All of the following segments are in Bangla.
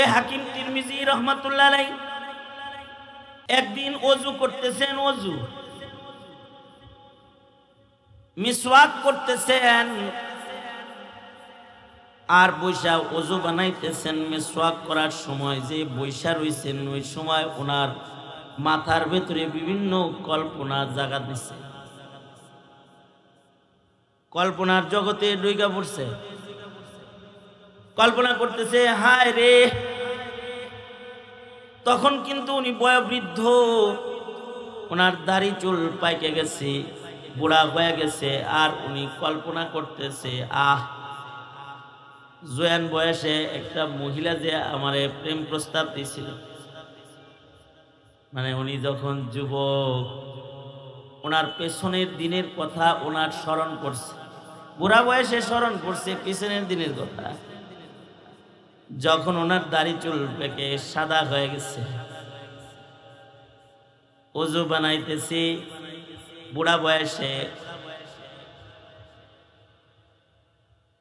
এ হাকিম তিরমিজি রহমাতুল্লাহ আলাইহি একদিন ওযু করতেছেন, ওযু মিসওয়াক করতেছেন আর বৈশা ওযু বানাইতেছেন। মিসওয়াক করার সময় যে বৈশা রইছেন ওই সময় ওনার মাথার ভেতরে বিভিন্ন কল্পনা জাগা দিছে, কল্পনার জগতে ডুইগা পড়ছে। কল্পনা করতেছে হায় রে, তখন কিন্তু উনি বয়োবৃদ্ধ, ওনার দাড়ি চুল পাইকে গেছে, বুড়া হয়ে গেছে। আর উনি কল্পনা করতেছে জোয়ান বয়সে একটা মহিলা যে আমারে প্রেম প্রস্তাব দিয়েছিল, মানে উনি যখন যুবক ওনার পেছনের দিনের কথা ওনার স্মরণ করছে, বুড়া বয়সে স্মরণ করছে পেছনের দিনের কথা, যখন ওনার দাড়ি চুল পেকে সাদা হয়ে গেছে, ওযু বানাইতেছি বুড়া বয়সে,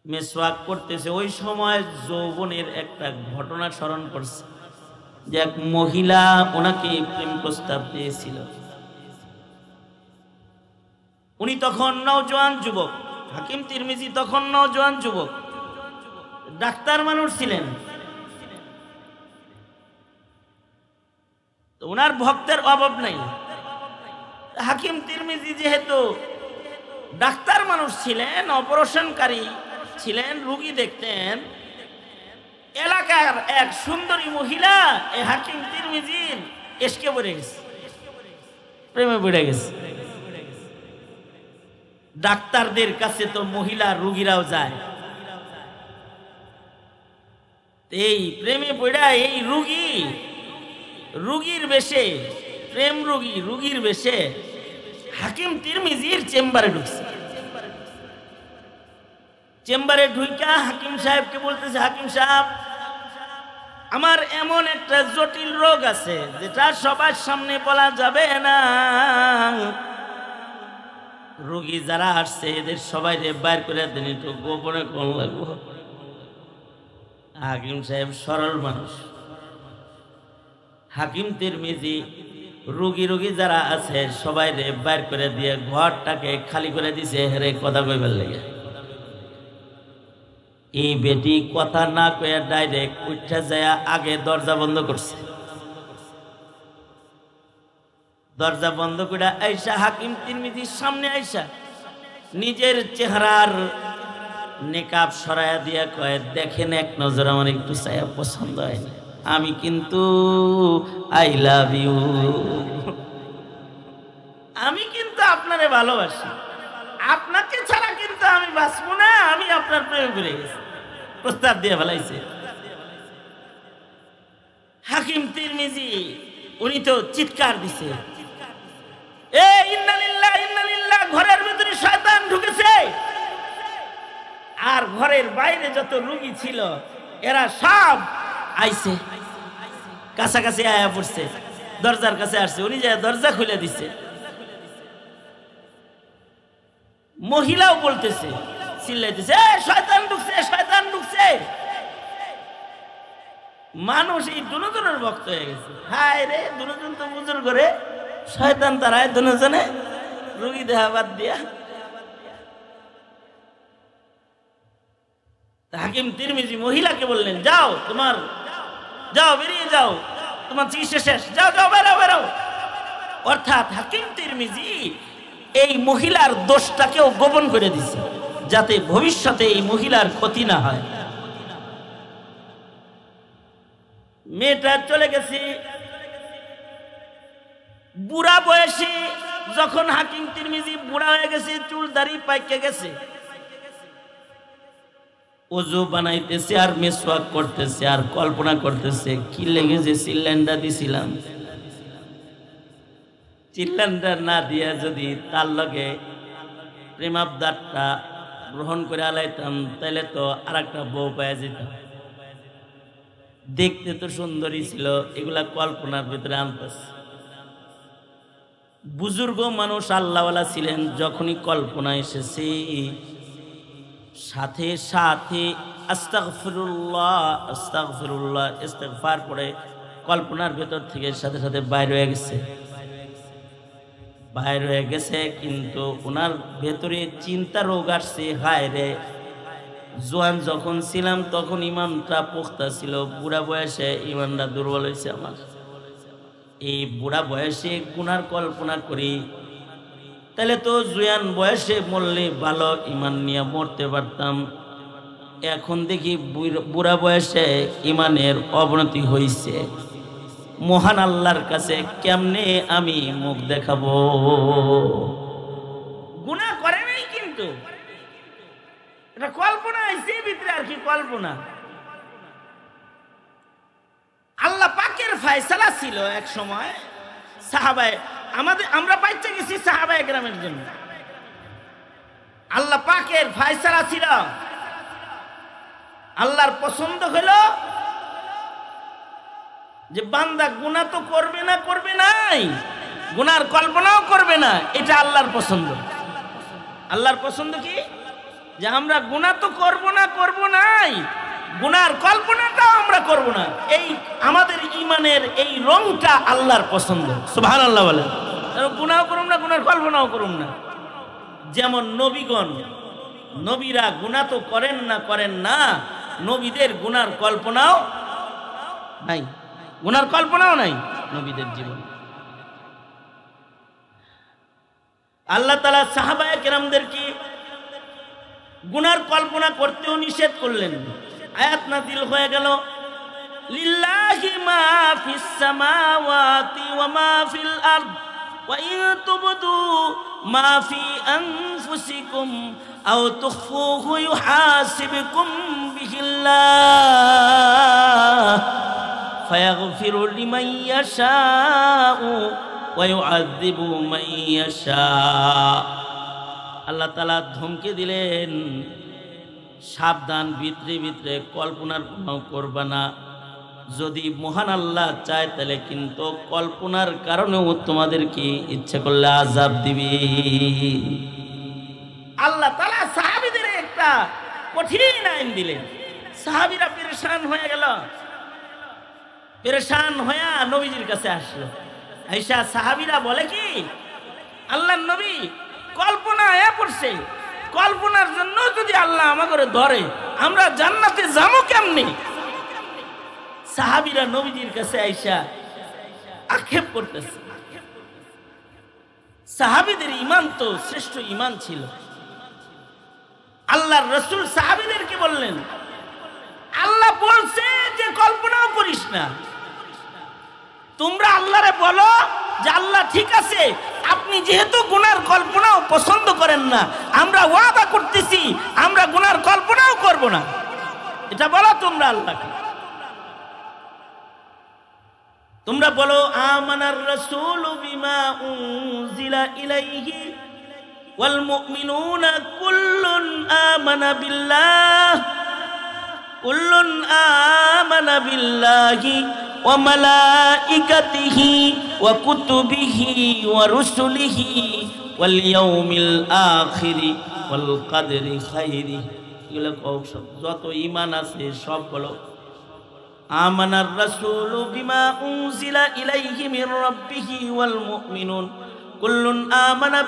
মিসওয়াক করতেছে, ওই সময় যৌবনের একটা ঘটনা স্মরণ করছে যে এক মহিলা ওনাকে প্রেম প্রস্তাব দিয়েছিল। উনি তখন নওজোয়ান যুবক, হাকিম তিরমিজি তখন নওজোয়ান যুবক, ডাক্তার মানুষ ছিলেন। ওনার ভক্তের অভাব নাই। হাকিম তিরমিজি যেহেতু ডাক্তার মানুষ ছিলেন, অপারেশনকারী ছিলেন, রোগী দেখতেন, এলাকার এক সুন্দরী মহিলা এই হাকিম তিরমিজির এসকে পড়ে গেছে, প্রেমে পড়ে গেছে। ডাক্তারদের কাছে তো মহিলা রোগীরাও যায়, এই প্রেমে পড়া এই রোগীর বেশে, প্রেম রোগীর বেশে হাকিম তিরমিজির চেম্বারে ঢুকছে। চেম্বারে ঢুইকা হাকিম সাহেবকে বলতেছে, হাকিম সাহেব আমার এমন একটা জটিল রোগ আছে যেটা সবার সামনে বলা যাবে না, রোগী যারা আসছে এদের সবাই বাইর করে দেন, একটু গোপনে কোন লাগবো। হাকিম সাহেব সরল মানুষ। হাকিম তিরমিজি রোগী যারা আছে সবাই বাইর করে দিয়ে ঘরটাকে খালি করে দিছে হেরে কথা কইবার লেগে। এই বেটি কথা না কয়ে ডাইরেক্ট উঠা যায় আগে দরজা বন্ধ করছে। দরজা বন্ধ করে আইসা হাকিম তিরমিজির সামনে আইসা নিজের চেহারার নেকাব সরাইয়া দিয়া কয়, দেখেন এক নজর আমার একটু ছায়া পছন্দ হয় না, আমি কিন্তু আই লাভ ইউ, আমি কিন্তু আপনারে ভালোবাসি, আপনাকে ছাড়া কিন্তু আমি বাঁচবো না, আমি আপনার প্রেমে পড়ে গেছি। প্রস্তাব দিয়ে ফেলাইছে। হাকিম তিরমিজি উনি তো চিৎকার দিছে, এ ইন্নালিল্লাহ ইন্নালিল্লাহ, ঘরের ভিতরে শয়তান ঢুকেছে। আর ঘরের বাইরে যত রোগী ছিল এরা সব আইছে, কাছাকাছি আয়া পড়ছে, দরজার কাছে আসছে। উনি যে দরজা খুলে দিছে, মহিলাও বলতেছে, চিল্লাইতেছে, শয়তান ঢুকছে, শয়তান ঢুকছে। মানুষ এই দুজনের ভক্ত হয়ে গেছে। হায় রে, দুজন তো বুজুর করে শয়তান তারায় দুজনে রোগী দেহা বাদ দিয়া। হাকিম তিরমিজি মহিলাকে বললেন, যাও বেরিয়ে যাও, তোমার চিকিৎসা শেষ, যাও বেরাও। অর্থাৎ হাকিম তিরমিজি এই মহিলার দোষটাকেও গোপন করে দিছে যাতে ভবিষ্যতে এই মহিলার ক্ষতি না হয়। মেয়েটা চলে গেছে। বুড়া বয়সে যখন হাকিম তিরমিজি বুড়া হয়ে গেছে, চুল দাড়ি পাইকে গেছে, ওযু বানাইতেছে আর মিসওয়াক করতেছে আর কল্পনা করতেছে কি লেগে যে সিলিন্ডার দিছিলাম, সিলিন্ডার না দিয়া যদি তার লগে প্রেমাবদারটা গ্রহণ করে আলাইতাম তাহলে তো আর একটা বউ পাওয়া যেতাম, দেখতে তো সুন্দরী ছিল। এগুলা কল্পনার ভিতরে আনতেছে। বুজুর্গ মানুষ আল্লাহওয়ালা ছিলেন, যখনই কল্পনা এসেছে সাথে সাথে আস্তাগফিরুল্লাহ আস্তাগফিরুল্লাহ ইস্তিগফার করে কল্পনার ভেতর থেকে সাথে সাথে বাইর হয়ে গেছে। বাইর হয়ে গেছে, কিন্তু ওনার ভেতরে চিন্তা রোগ আসছে, হায় রে জোয়ান যখন ছিলাম তখন ইমানটা পোক্তা ছিল, বুড়া বয়সে ইমানটা দুর্বল হয়েছে আমার। এই বুড়া বয়সে গুনার কল্পনা করি, তাহলে তো জোয়ান বয়সে মরলে ভালো ইমান নিয়ে মরতে পারতাম। এখন দেখি বুড়া বয়সে ইমানের অবনতি হয়েছে। মহান আল্লাহর কাছে কেমনে আমি মুখ দেখাবো? গুনাহ করে নাই, কিন্তু এটা কল্পনা হয়েছে ভিতরে, আর কি কল্পনা। আল্লাহ পাকের ফয়সালা ছিল এক সময় সাহাবায়ে আমরা বাচ্চা গেছি সাহাবায়ে কেরামের জন্য। আল্লাহ পাকের ফয়সালা ছিল, আল্লাহর পছন্দ হলো যে বান্দা গুনাহ তো করবে না, করবে নাই, গুনার কল্পনাও করবে না, এটা আল্লাহর পছন্দ। আল্লাহর পছন্দ কি? যে আমরা গুনাহ তো করব না, করব নাই, গুনার কল্পনাটাও আমরা করব না। এই আমাদের ঈমানের এই রংটা আল্লাহর পছন্দ। সুবহানাল্লাহ বলেন। গুনাহও করুম না, গুনার কল্পনাও করুম না। যেমন নবীগণ, নবীরা গুনাহ তো করেন না, নবীদের গুনার কল্পনাও নাই, গুনার কল্পনাও নাই নবীদের জীবন। আল্লাহ তাআলা সাহাবায়ে কেরামদেরকে গুনার কল্পনা করতেও নিষেধ করলেন। আয়াত নাযিল হয়ে গেল, লিল্লাহি মা ফিস সামাওয়াতি ওয়া মা ফিল আরদ ওয়া ইন তুবদু মা ফি আনফুসিকুম আও তুখফুহু ইউহাসিবকুম বিহিল্লাহ ফায়াগফিরু লিমান ইয়াশাউ ওয়া ইউআযযিবু মান ইয়াশা। আল্লাহ তাআলা ধমকে দিলেন, সাবধান, ভিতরে ভিতরে কল্পনার কোনো করবা না। যদি মহান আল্লাহ চায় তাহলে কিন্তু কল্পনার কারণেও তোমাদেরকে ইচ্ছা করলে আযাব দিবে। আল্লাহ তাআলা সাহাবীদের একটা কঠিন আইন দিলেন। সাহাবীরা পেরেশান হয়ে গেল, পেরেশান হয়ে নবীজির কাছে আসলো। আয়েশা সাহাবীরা বলে কি, আল্লাহর নবী কল্পনা এ পড়ছে, কল্পনার জন্য যদি আল্লাহ আমাকে ধরে আমরা জান্নাতে যাবো কেমনে? সাহাবীরা নবীজির কাছে আয়েশা আক্ষেপ করতেছে। সাহাবীদের ঈমান তো শ্রেষ্ঠ ঈমান ছিল। আল্লাহর রাসূল সাহাবীদেরকে বললেন, আল্লাহ বলছে যে কল্পনাও করিস না। তোমরা আল্লাহরে বলো যে আল্লাহ ঠিক আছে, আপনি যেহেতু গুনার কল্পনাও পছন্দ করেন না, আমরা ওয়াদা করতেছি আমরা গুনার কল্পনাও করব না। এটা বলো তোমরা আল্লাহকে। তোমরা বলো আমানার রাসূলু বিমা উনজিলা ইলাইহি ওয়াল মুমিনুনা কুল্লুন আমানা বিল্লাহ কুল্লুন আমানা বিল্লাহি ওয়া মালাইকাতিহি ওয়া কুতুবিহি ওয়া রুসুলিহি ওয়াল ইয়াউমিল আখিরি ওয়াল কদরি খাইরি। এগুলো যত ঈমান আছে সব বলো। আমানার রাসূলু বিমা উনজিলা ইলাইহি মির রাব্বিহি ওয়াল মুমিনুন কুল্লুন আমানা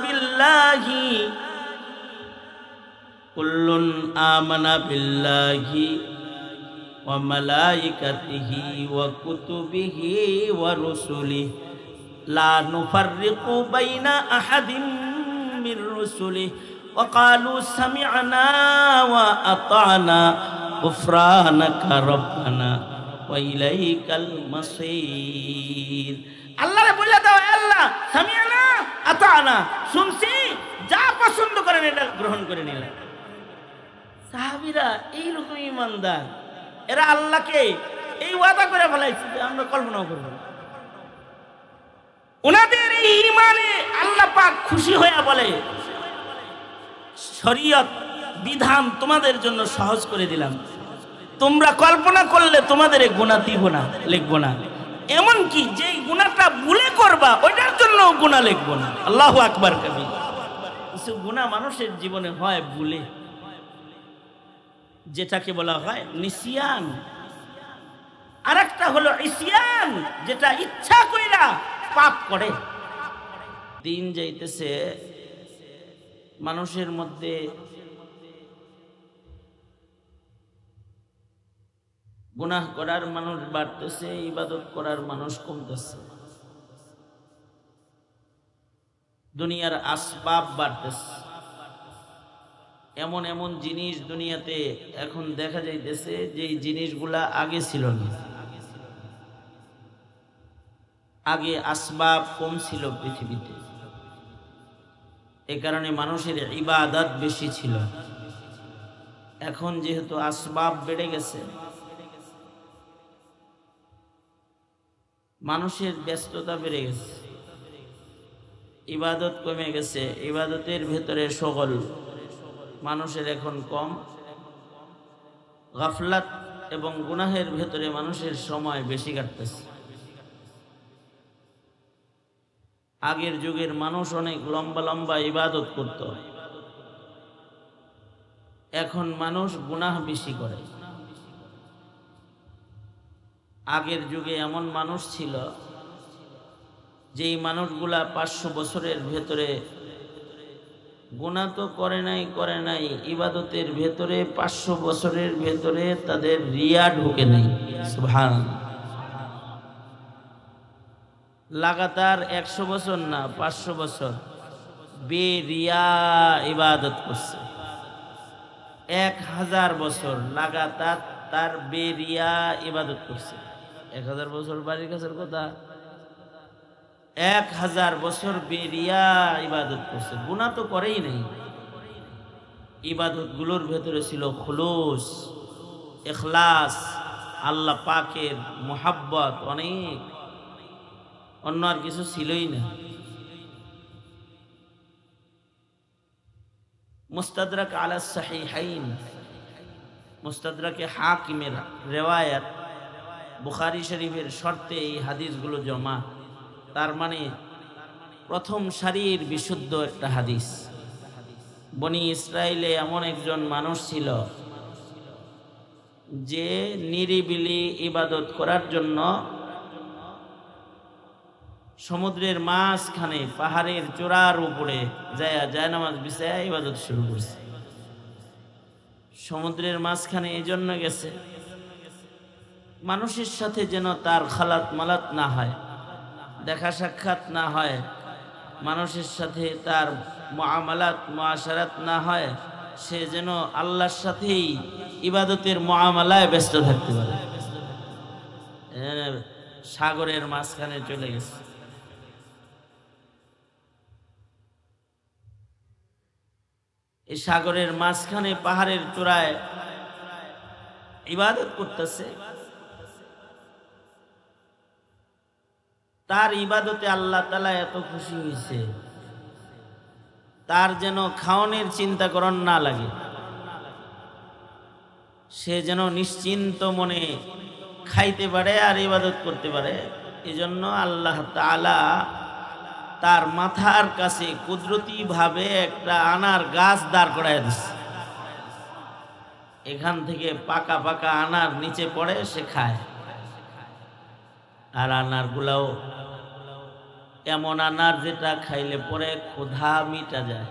বিল্লাহি ওয়া মালাইকাতিহি ওয়া কুতুবিহি ওয়া রুসুলিহি লা নুফাররিকু বাইনা আহাদিম মির রুসুলিহি ওয়া ক্বালু সামি'না ওয়া আতা'না গুফরানাকা রাব্বানা ওয়া ইলাইকাল মাসীর। আল্লাহরে বলে দাও, আল্লাহ সামি'না আতা'না, শুনছি, যা পছন্দ করেন এটা গ্রহণ করে নিলাম। সাহাবীরা এইরকম ঈমানদার, এরা আল্লাহকে এই ওয়াদা করে ফেলাইছে যে আমরা কল্পনাও করব না। ওনাদের এই ঈমানে আল্লাহ পাক খুশি হয়ে বলে, শরীয়ত বিধান তোমাদের জন্য সহজ করে দিলাম, তোমরা কল্পনা করলে তোমাদের গুনাহ দিব না, লিখব না। এমনকি যেই গুনাহটা ভুলে করবা ওইটার জন্য গুনাহ লিখব না। আল্লাহু আকবার কবির। কিছু গুনাহ মানুষের জীবনে হয় ভুলে, যেটাকে বলা হয় নিসিয়ান, আর একটা হলো ইসিয়ান, যেটা ইচ্ছা কইরা পাপ করে। দিন যাইতেছে মানুষের মধ্যে গুনাহ করার মানুষ বাড়তেছে, ইবাদত করার মানুষ কমতেছে। দুনিয়ার আসবাব বাড়তেছে, এমন এমন জিনিস দুনিয়াতে এখন দেখা যাইতেছে যে জিনিসগুলা আগে ছিল না। আগে আসবাব কম ছিল পৃথিবীতে, এ কারণে মানুষের ইবাদত বেশি ছিল। এখন যেহেতু আসবাব বেড়ে গেছে, মানুষের ব্যস্ততা বেড়ে গেছে, ইবাদত কমে গেছে, ইবাদতের ভেতরে শগল মানুষের এখন কম, গাফলাত এবং গুনাহের ভেতরে মানুষের সময় বেশি কাটতেছে। আগের যুগের মানুষ অনেক লম্বা লম্বা ইবাদত করত, এখন মানুষ গুনাহ বেশি করে। আগের যুগে এমন মানুষ ছিল যেই মানুষগুলা 500 বছরের ভেতরে গুনাহ তো করে নাই, ইবাদতের ভেতরে 500 বছরের ভেতরে তাদের রিয়া ঢুকে নাই। সুবহানাল্লাহ। লাগাতার 100 বছর না, 500 বছর বেরিয়া ইবাদত করছে। 1000 বছর লাগাতার তার বেরিয়া ইবাদত করছে। 1000 বছর বাড়ির কাছের কথা, 1000 বছর বেরিয়া ইবাদত করছে, গুনাহ তো করেই নাই। ইবাদত গুলোর ভেতরে ছিল খুলুস, ইখলাস, আল্লাহ পাকের মুহাব্বত অনেক, অন্য আর কিছু ছিলই না। মুস্তাদরাক আলা সাহিহাইন, মুস্তাদরাকে হাকিমের রিওয়ায়াত, বুখারী শরীফের শর্তে এই হাদিসগুলো জমা। তার মানে প্রথম সারির বিশুদ্ধ একটা হাদিস। বনি ইসরায়েলে এমন একজন মানুষ ছিল যে নিরিবিলি ইবাদত করার জন্য সমুদ্রের মাঝখানে পাহাড়ের চূড়ার উপরে যায় নামাজ বিছায়া ইবাদত শুরু করছে। সমুদ্রের মাঝখানে এই জন্য গেছে মানুষের সাথে যেন তার খালাত মালাত না হয়, দেখা সাক্ষাৎ না হয়, মানুষের সাথে তার মুআমালাত মুআশারাত না হয়, সে যেন আল্লাহর সাথেই ইবাদতের মুআমালায় ব্যস্ত থাকতে পারে। সাগরের মাঝখানে চলে গেছে। এই সাগরের মাঝখানে পাহাড়ের চূড়ায় ইবাদত করতেছে। তার ইবাদতে আল্লাহ তাআলা এত খুশি হয়েছে, তার যেন খাওয়ানোর চিন্তা করণ না লাগে, সে যেন নিশ্চিন্ত মনে খাইতে পারে আর ইবাদত করতে পারে। এজন্য আল্লাহ তাআলা তার মাথার কাছে কুদরতি ভাবে একটা আনার গাছ দাঁড় করায় দিচ্ছে। এখান থেকে পাকা পাকা আনার নিচে পড়ে, সে খায়। আর আনার গুলাও এমন আনার যেটা খাইলে পরে ক্ষুধা মিটা যায়।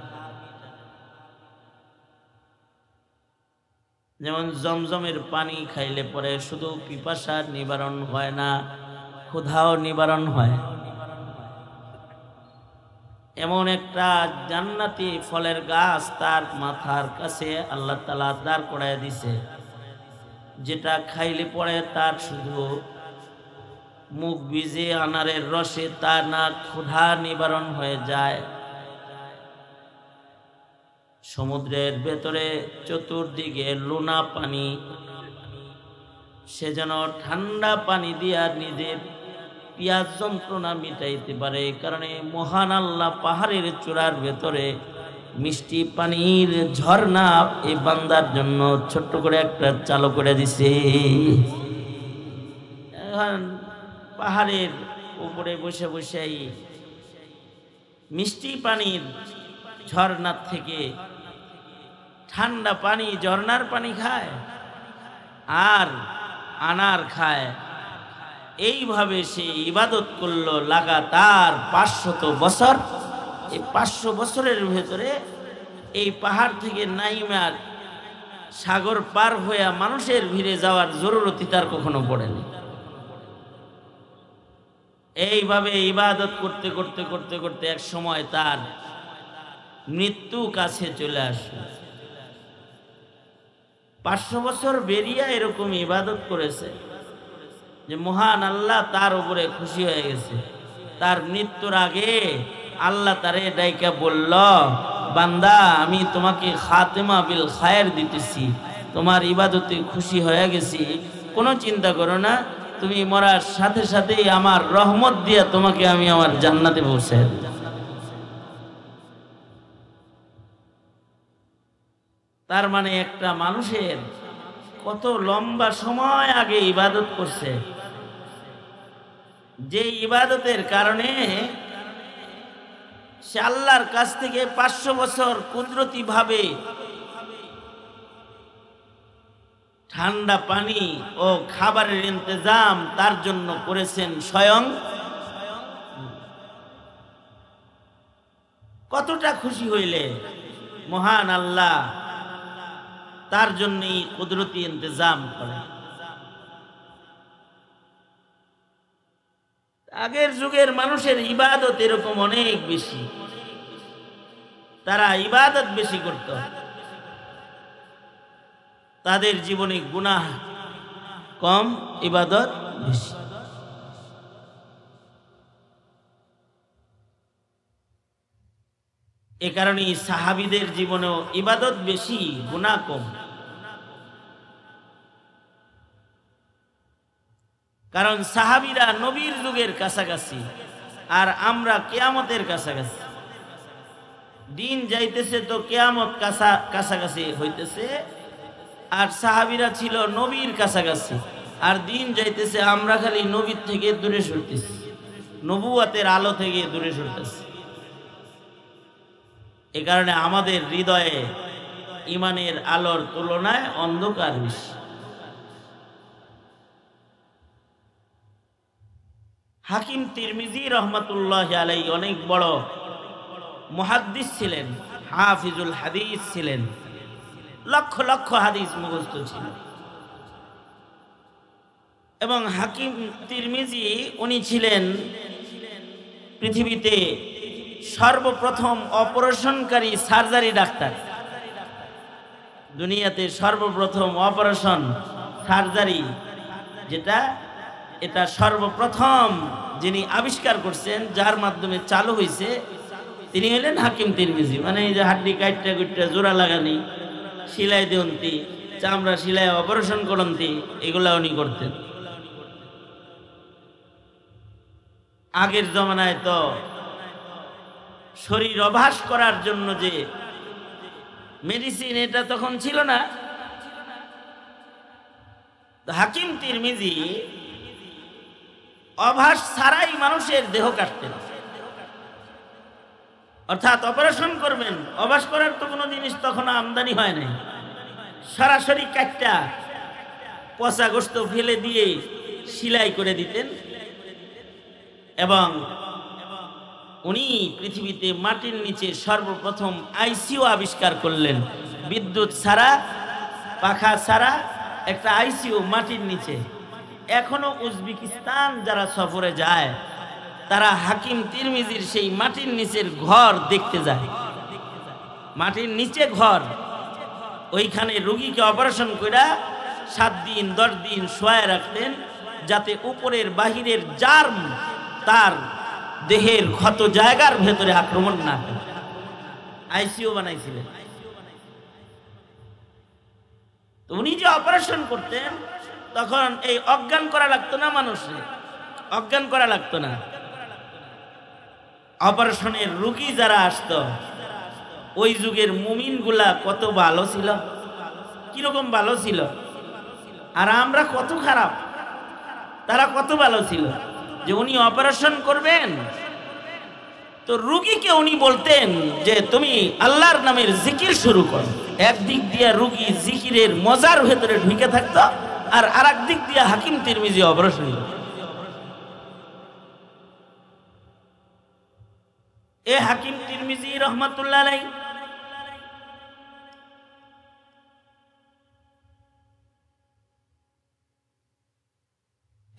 যেমন জমজমের পানি খাইলে পরে শুধু পিপাসা নিবারণ হয় না, ক্ষুধাও নিবারণ হয়। এমন একটা জান্নাতি ফলের গাছ তার মাথার কাছে আল্লাহ তাআলা দাঁড় করায় দিছে, যেটা খাইলে পরে তার শুধু মুখ ভিজে আনারের রসে তার না ক্ষুধা নিবারণ হয়ে যায়। সমুদ্রের ভেতরে চতুর্দিকে লোনা পানি, সে যেন ঠান্ডা পানি দিয়া নিজের পিয়াস যন্ত্রণা মিটাইতে পারে। এই কারণে মহান আল্লাহ পাহাড়ের চূড়ার ভেতরে মিষ্টি পানির ঝর্ণা এই বান্দার জন্য ছোট্ট করে একটা চালু করে দিছে। পাহাড়ের উপরে বসে বসেই মিষ্টি পানির ঝর্ণা থেকে ঠান্ডা পানি ঝর্ণার পানি খায় আর আনার খায়। এইভাবে সে ইবাদত করলো লাগাতার 500 বছর। এই 500 বছরের ভেতরে এই পাহাড় থেকে নাইমার সাগর পার হয়ে মানুষের ভিড়ে যাওয়ার জরুরতি তার কখনো পড়েনি। এইভাবে ইবাদত করতে করতে করতে করতে এক সময় তার মৃত্যু কাছে চলে আসে। 500 বছর বেরিয়ে এরকম ইবাদত করেছে যে মহান আল্লাহ তার উপরে খুশি হয়ে গেছে। তার মৃত্যুর আগে আল্লাহ তারে ডাইকা বলল, বান্দা আমি তোমাকে খাতেমা বিল খায়ের দিতেছি, তোমার ইবাদতে খুশি হয়ে গেছি, কোনো চিন্তা করো না, তুমি মরার সাথে সাথেই আমার রহমত দিয়ে তোমাকে আমি আমার জান্নাতে পৌঁছায় দেব। তার মানে একটা মানুষের কত লম্বা সময় আগে ইবাদত করছে, যে ইবাদতের কারণে সে আল্লাহর কাছ থেকে 500 বছর কুদরতি ভাবে ঠান্ডা পানি ও খাবারের ইন্তজাম তার জন্য করেছেন স্বয়ং। কতটা খুশি হইলে মহান আল্লাহ তার জন্যই কুদরতি ইন্তজাম করে। আগের যুগের মানুষের ইবাদত এরকম অনেক বেশি, তারা ইবাদত বেশি করত, তাদের জীবনে গুনাহ কম, ইবাদত বেশি। এ কারণেই সাহাবীদের জীবনেও ইবাদত বেশি, গুনাহ কম। কারণ সাহাবীরা নবীর যুগের কাছাকাছি আর আমরা কিয়ামতের কাছাকাছি। দিন যাইতেছে তো কিয়ামত কাছাকাছি হইতেছে, আর সাহাবীরা ছিল নবীর কাছাকাছি, আর দিন যাইতেছে আমরা খালি নবীর থেকে দূরে সরতেছি, নবুয়তের আলো থেকে দূরে সরতেছি। এ কারণে আমাদের হৃদয়ে ইমানের আলোর তুলনায় অন্ধকার বেশি। হাকিম তিরমিজি রহমাতুল্লাহ আলাইহি অনেক বড় মুহাদ্দিস ছিলেন, হাফিজুল হাদিস ছিলেন, লক্ষ লক্ষ হাদিস মুখস্থ ছিল। এবং হাকিম তিরমিজি উনি ছিলেন পৃথিবীতে সর্বপ্রথম অপারেশনকারী সার্জারি ডাক্তার। দুনিয়াতে সর্বপ্রথম অপারেশন সার্জারি যেটা, এটা সর্বপ্রথম যিনি আবিষ্কার করছেন, যার মাধ্যমে চালু হয়েছে, তিনি হলেন হাকিম তিরমিজি। মানে এই যে হাড্ডি কাটটা কুটটা জোড়া লাগানি, সিলাই দেওয়ন্তি, চামড়া সিলাই অপারেশন করন্তি, এগুলা উনি করতেন। আগের জমানায় তো শরীর অভ্যাস করার জন্য যে মেডিসিন, এটা তখন ছিল না। হাকিম তিরমিজি অভ্যাস ছাড়াই মানুষের দেহ কাটতেন। অর্থাৎ অপারেশন করবেন, অভ্যাস করার তো কোনো জিনিস তখন আমদানি হয় নাই, সরাসরি কাটটা পচা গোস্ত ফেলে দিয়ে সিলাই করে দিতেন। এবং উনি পৃথিবীতে মাটির নিচে সর্বপ্রথম আইসিইউ আবিষ্কার করলেন। বিদ্যুৎ ছাড়া, পাখা ছাড়া একটা আইসিইউ মাটির নিচে। এখনো উজবেকিস্তান যারা সফরে যায়, তারা হাকিম তিরমিজির সেই মাটির নিচের ঘর দেখতে যায়। মাটির নিচে ঘর, ওইখানে রোগীকে অপারেশন করে 7 দিন 10 দিন শোয়ায় রাখতেন, যাতে উপরের বাহিরের জার্ম তার দেহের ক্ষত জায়গার ভেতরে আক্রমণ না করে। আইসিইউ বানাইছিলেন। তো উনি যে অপারেশন করতেন, তখন এই অজ্ঞান করা লাগতো না, মানুষকে অজ্ঞান করা লাগতো না। অপারেশনের রোগী যারা আসতো, ওই যুগের মুমিন গুলা কত ভালো ছিল, কিরকম ভালো ছিল, আর আমরা কত খারাপ, তারা কত ভালো ছিল যে উনি অপারেশন করবেন, তো রুগীকে উনি বলতেন যে তুমি আল্লাহর নামের জিকির শুরু করো। একদিক দিয়ে রুগী জিকিরের মজার ভেতরে ঢুকে থাকতো, আর আরেক দিক দিয়ে হাকিম তিরমিজি অগ্রসর হইল। এ হাকিম তিরমিজি রহমাতুল্লাহ আলাইহি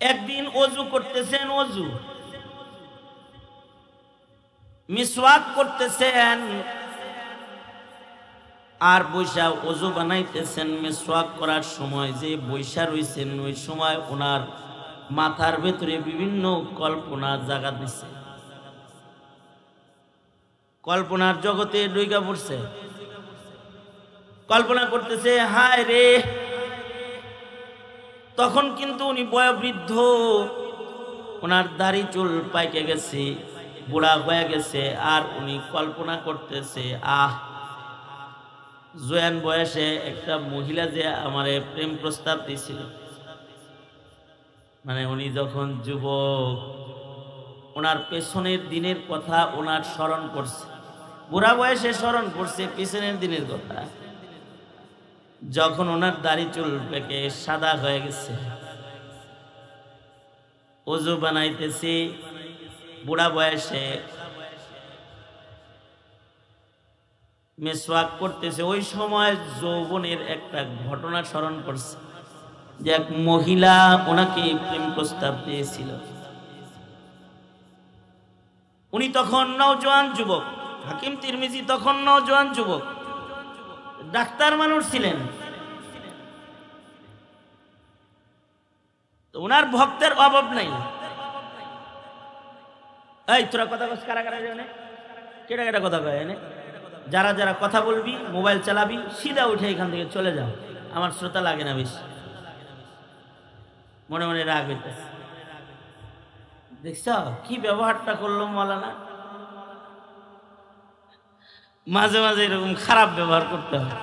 একদিন ওযু করতেছেন, ওযু মিসওয়াক করতেছেন, আর বৈশা ওযু বানাইতেছেন। মিসওয়াক করার সময় যে বৈশা রইছেন, ওই সময় ওনার মাথার ভেতরে বিভিন্ন কল্পনা জাগা দিছে, কল্পনার জগতে ঢুইকা পড়ছে। কল্পনা করতেছে, হায় রে, তখন কিন্তু উনি বয়োবৃদ্ধ, ওনার দাড়ি চুল পাইকে গেছে, বুড়া হয়ে গেছে, আর উনি কল্পনা করতেছে, জোয়ান বয়সে একটা মহিলা যে আমারে প্রেম প্রস্তাব দিয়েছিল, মানে উনি যখন যুবক, ওনার পেছনের দিনের কথা ওনার স্মরণ করছে, বুড়া বয়সে স্মরণ করছে পেছনের দিনের কথা, যখন ওনার দাড়ি চুল পেকে সাদা হয়ে গেছে, ওযু বানাইতেছে বুড়া বয়সে, মিসওয়াক করতেছে, ওই সময় যৌবনের একটা ঘটনা স্মরণ করছে যে এক মহিলা ওনাকে প্রেম প্রস্তাব দিয়েছিল। উনি তখন নওজোয়ান যুবক, হাকিম তিরমিজি তখন নওজোয়ান যুবক, ডাক্তার মানুষ ছিলেন। তো ওনার ভক্তের অভাব নাই। এই তোরা কথা বলছিস, কারা কারা জানে, কেটা কেটা কথা কয় এনে, যারা যারা কথা বলবি, মোবাইল চালাবি, সিধা উঠে এখান থেকে চলে যাও, আমার শ্রোতা লাগে না বেশি। মনে মনে রাগ হইতেছে, দেখছ কি ব্যবহারটা করলো মাওলানা। মাঝে মাঝে এরকম খারাপ ব্যবহার করতে হয়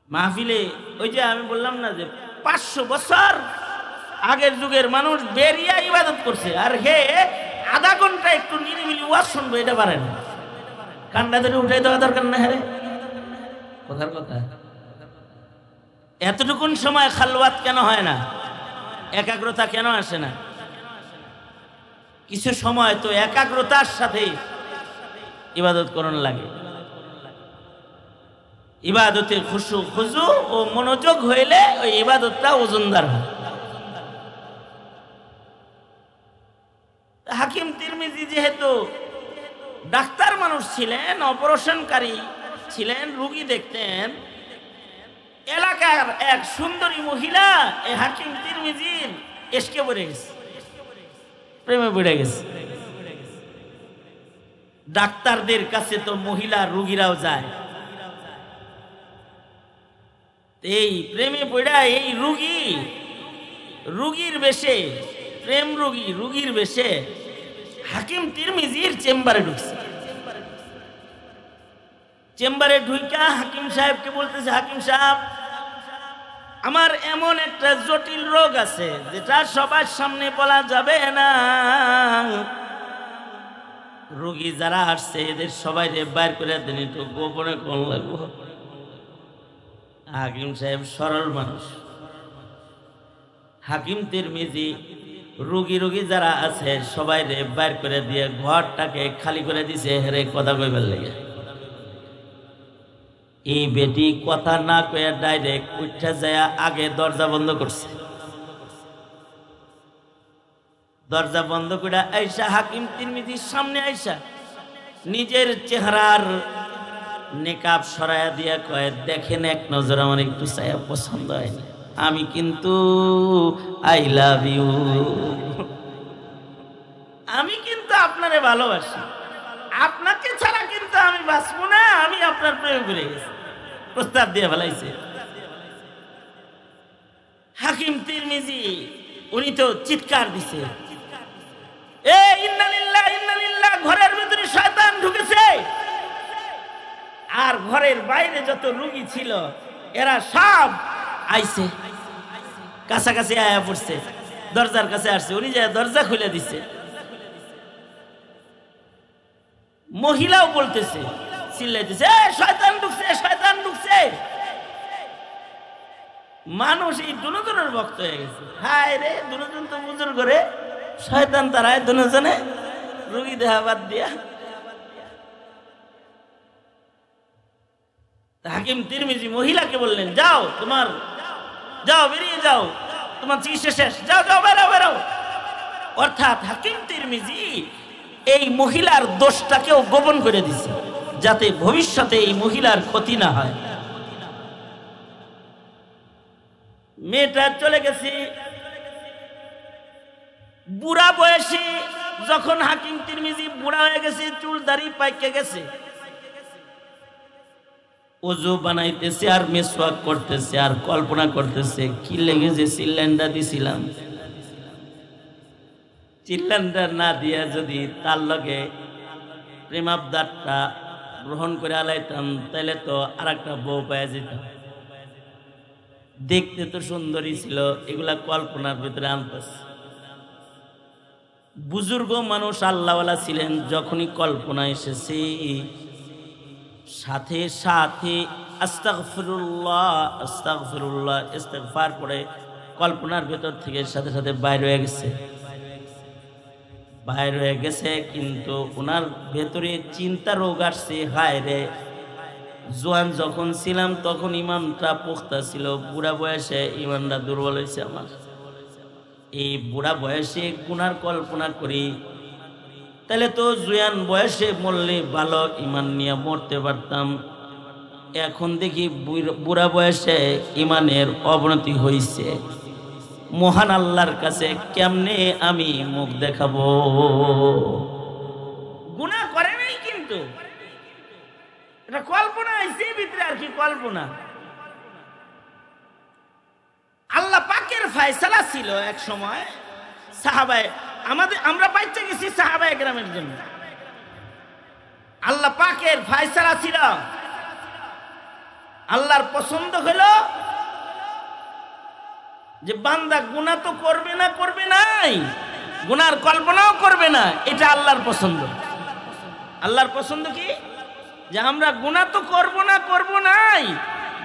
মাহফিলে। ওই যে আমি বললাম না যে 500 বছর আগের যুগের মানুষ বেরিয়া ইবাদত করছে, আর হে আধা ঘন্টা একটু নিরিবিলি ওয়াজ শুনবো, এটা পারে না। কান্না ধরে উঠাই দেওয়া দরকার না, হ্যাঁ কথার কথা। এতটুকুন সময় খালওয়াত কেন হয় না, একাগ্রতা কেন আসে না? কিছু সময় তো একাগ্রতার সাথে ইবাদত করণ লাগে। ইবাদতে খুশু খুজু ও মনোযোগ হইলে ওই ইবাদতটা ওজনদার হয়। হাকিম তিরমিজি যেহেতু ডাক্তার মানুষ ছিলেন, অপারেশনকারী ছিলেন, রোগী দেখতেন, এলাকার এক সুন্দরী মহিলা এই হাকিম তিরমিজির এসকে পড়ে গেছে, প্রেমে পড়ে গেছে। ডাক্তারদের কাছে তো মহিলা রোগীরাও যায়, এই প্রেমে পড়া এই রোগীর বেশে, প্রেম রোগীর বেশে হাকিম তিরমিজির চেম্বারে ঢুকছে। চেম্বারে ঢুইকা হাকিম সাহেবকে বলতেছে, হাকিম সাহেব, আমার এমন একটা জটিল রোগ আছে যেটা সবার সামনে বলা যাবে না। রোগী যারা আসছে এদের সবাই বাইর করে দেন, একটু গোপনে কোন লাগবো। হাকিম সাহেব সরল মানুষ। হাকিম তিরমিজি রোগী যারা আছে সবাই বাইর করে দিয়ে ঘরটাকে খালি করে দিছে, হেরে কথা কইবার লেগে। এই বেটি কথা না কয়ে ডাইরেক্ট উঠা যায় আগে দরজা বন্ধ করছে। দরজা বন্ধ করে আইসা হাকিম তিরমিজির সামনে আইসা নিজের চেহারার নেকাব সরাইয়া দিয়া কয়, দেখেন এক নজর আমার একটু চায়া পছন্দ হয়নি, আমি কিন্তু আই লাভ ইউ, আমি কিন্তু আপনারে ভালোবাসি, আপনাকে ছাড়া কিন্তু আমি বাঁচবো না, আমি আপনার প্রেমে পড়ে গেছি। প্রস্তাব দিয়ে ফেলাইছে। হাকিম তিরমিজি উনি তো চিৎকার দিছে, এ ইন্নালিল্লাহ ইন্নালিল্লাহ, ঘরের ভিতরে শয়তান ঢুকেছে। আর ঘরের বাইরে যত রোগী ছিল এরা সব আইছে, কাছাকাছি আয়া পড়ছে, দরজার কাছে আসছে। উনি যায় দরজা খুলে দিছে, মহিলাও বলতেছে, চিল্লাইতেছে, শয়তান ঢুকছে, শয়তান ঢুকছে। মানুষ এই দুজনের ভক্ত হয়ে গেছে। হায় রে, দুজন তো বুজুর করে শয়তান তারায় দুজনে রুগী দেহা বাদ দিয়া। হাকিম তিরমিজি মহিলাকে বললেন, যাও, তোমার যাও, বেরিয়ে যাও, তোমার চিকিৎসা শেষ, যাও যাও, বেরাও বেরাও। অর্থাৎ হাকিম তিরমিজি এই মহিলার দোষটাকেও গোপন করে দিছে, যাতে ভবিষ্যতে এই মহিলার ক্ষতি না হয়। মেয়েটা চলে গেছে। বুড়া বয়সে যখন হাকিম তিরমিজি বুড়া হয়ে গেছে, চুল দাড়ি পাইকে গেছে, ওযু বানাইতেছে আর মেসওয়াক করতেছে আর কল্পনা করতেছে, কি লেগে যে সিলিন্ডার দিছিলাম, সিলিন্ডার না দিয়া যদি তার লগে প্রেমাবদারটা গ্রহণ করে আলাইতাম, তাহলে তো আর একটা বউ পাওয়া যেতাম। দেখতে তো সুন্দরী ছিল, এগুলা কল্পনার ভিতরে আনতেছে। বুজুর্গ মানুষ আল্লাহওয়ালা ছিলেন, যখনই কল্পনা এসেছে সাথে সাথে আস্তাগফিরুল্লাহ আস্তাগফিরুল্লাহ ইস্তিগফার পড়ে কল্পনার ভেতর থেকে সাথে সাথে বাইরে হয়ে গেছে, বাইরে হয়ে গেছে। কিন্তু ওনার ভেতরে চিন্তা রোগ আসছে, হায় রে, জোয়ান যখন ছিলাম তখন ইমানটা পোক্তা ছিল, বুড়া বয়সে ইমানটা দুর্বল হয়েছে আমার। এই বুড়া বয়সে গুনার কল্পনা করি, তাহলে তো জোয়ান বয়সে মরলে ভালো, ইমান নিয়ে মরতে পারতাম। এখন দেখি বুড়া বয়সে ইমানের অবনতি হয়েছে। মহান আল্লাহর কাছে কেমনে আমি মুখ দেখাবো? গুনাহ করে নাই, কিন্তু এটা কল্পনা হয়েছে ভিতরে, আর কি কল্পনা। আল্লাহ পাকের ফয়সালা ছিল এক সময় সাহাবায়ে, আমরা বাচ্চা গেছি সাহাবায়ে কেরামের জন্য। আল্লাহ পাকের ফয়সালা ছিল, আল্লাহর পছন্দ হলো যে বান্দা গুনাহ তো করবে না, করবে নাই, গুনার কল্পনাও করবে না, এটা আল্লাহর পছন্দ। আল্লাহর পছন্দ কি? যে আমরা গুনাহ তো করব না, করব নাই,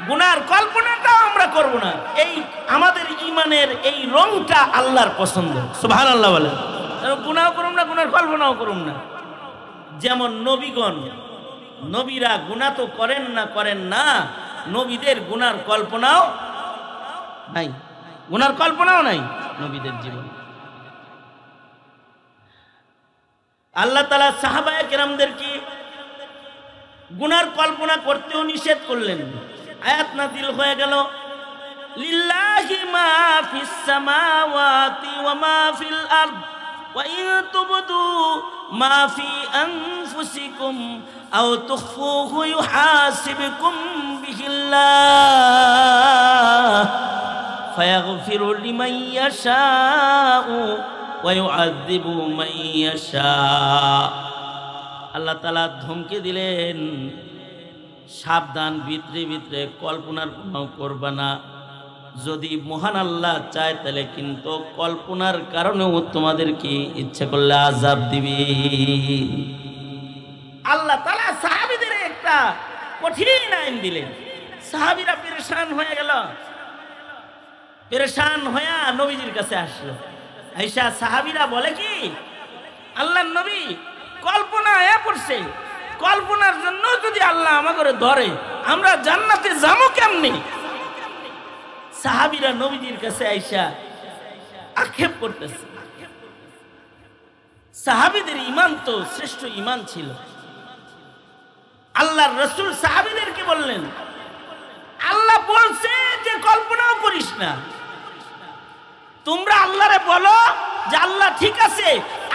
গুনার কল্পনাটাও আমরা করব না। এই আমাদের ঈমানের এই রংটা আল্লাহর পছন্দ। সুবহানাল্লাহ বলেন। গুনাহ করুম না, গুনার কল্পনাও করুম না। যেমন নবীগণ, নবীরা গুনাহ তো করেন না, নবীদের গুনার কল্পনাও নাই, গুনার কল্পনাও নাই নবীদের জীবনে। আল্লাহ তাআলা সাহাবায়ে কেরামদেরকে গুনার কল্পনা করতেও নিষেধ করলেন। আয়াত নাযিল হয়ে গেল, লিল্লাহি মা ফিস সামাওয়াতি ওয়া মা ফিল আরদ ওয়া ইন তুবদু মা ফি আনফুসিকুম আও তুখফুহু ইউহাসিবকুম বিহিল্লাহ ফায়াগফিরু লিমান ইয়াশাউ ওয়া ইউআযযিবু মান ইয়াশা। আল্লাহ তাআলা ধমকে দিলেন, সাবধান, ভিতরে ভিতরে কল্পনার কোনো করবা না। যদি মহান আল্লাহ চায় তাহলে কিন্তু কল্পনার কারণেও তোমাদেরকে ইচ্ছা করলে আযাব দিবে। আল্লাহ তাআলা সাহাবীদের একটা কঠিন আইন দিলেন। সাহাবীরা পেরেশান হয়ে গেল, পেরেশান হয়ে নবীজির কাছে আসলো। আয়েশা সাহাবীরা বলে কি, আল্লাহর নবী কল্পনা আয়া পড়ছে, কল্পনার জন্য যদি আল্লাহ আমাকে ধরে আমরা জান্নাতে যাবো কেমনে? সাহাবীরা নবীজির কাছে আয়েশা আক্ষেপ করতেছে। সাহাবীদের ঈমান তো শ্রেষ্ঠ ঈমান ছিল। আল্লাহর রাসূল সাহাবীদেরকে বললেন, আল্লাহ বলছে যে কল্পনাও করিস না, তোমরা আল্লাহরে বলো যে আল্লাহ ঠিক আছে,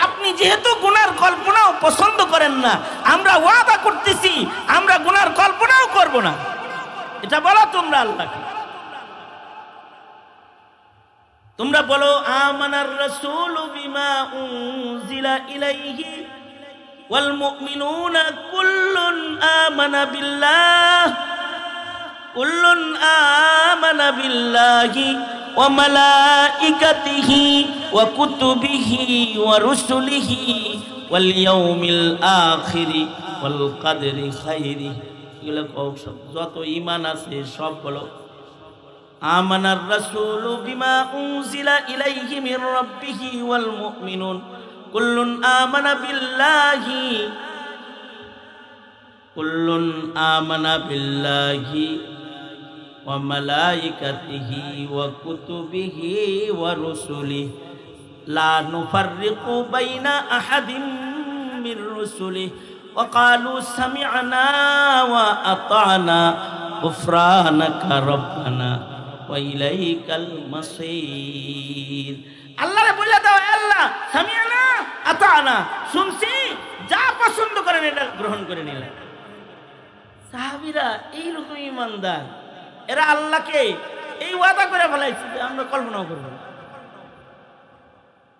আপনি যেহেতু গুনার কল্পনাও পছন্দ করেন না, আমরা ওয়াদা করতেছি আমরা গুনার কল্পনাও করব না। এটা বলো তোমরা আল্লাহকে। তোমরা বলো আমানার রাসূলু বিমা উনজিলা ইলাইহি ওয়াল মুমিনুনা কুল্লুন আমানা বিল্লাহি ওয়া মালাইকাতিহি ওয়া কুতুবিহি ওয়া রুসুলিহি ওয়াল ইয়াউমিল আখিরি ওয়াল কদরি খাইরি, এগুলো যত ঈমান আছে সব বলো। আমানার রাসূলু বিমা উনজিলা ইলাইহি মির রাব্বিহি ওয়াল মুমিনুন কুল্লুন আমানা বিল্লাহি ওয়া মালাইকাতিহি ওয়া কুতুবিহি ওয়া রুসুলিহি লা নুফাররিকু বাইনা আহাদিম মির রুসুলিহি ওয়া ক্বালু সামি'না ওয়া আতা'না গুফরানাকা রাব্বানা ওয়া ইলাইকাল মাসীর। আল্লাহরে বলে দাও, আল্লাহ সামি'না আতা'না, শুনছি, যা পছন্দ করেন এটা গ্রহণ করে নিলাম। সাহাবীরা এইরকম ইমানদার, এরা আল্লাহকে এই ওয়াদা করে ফেলাইছে যে আমরা কল্পনাও করব না।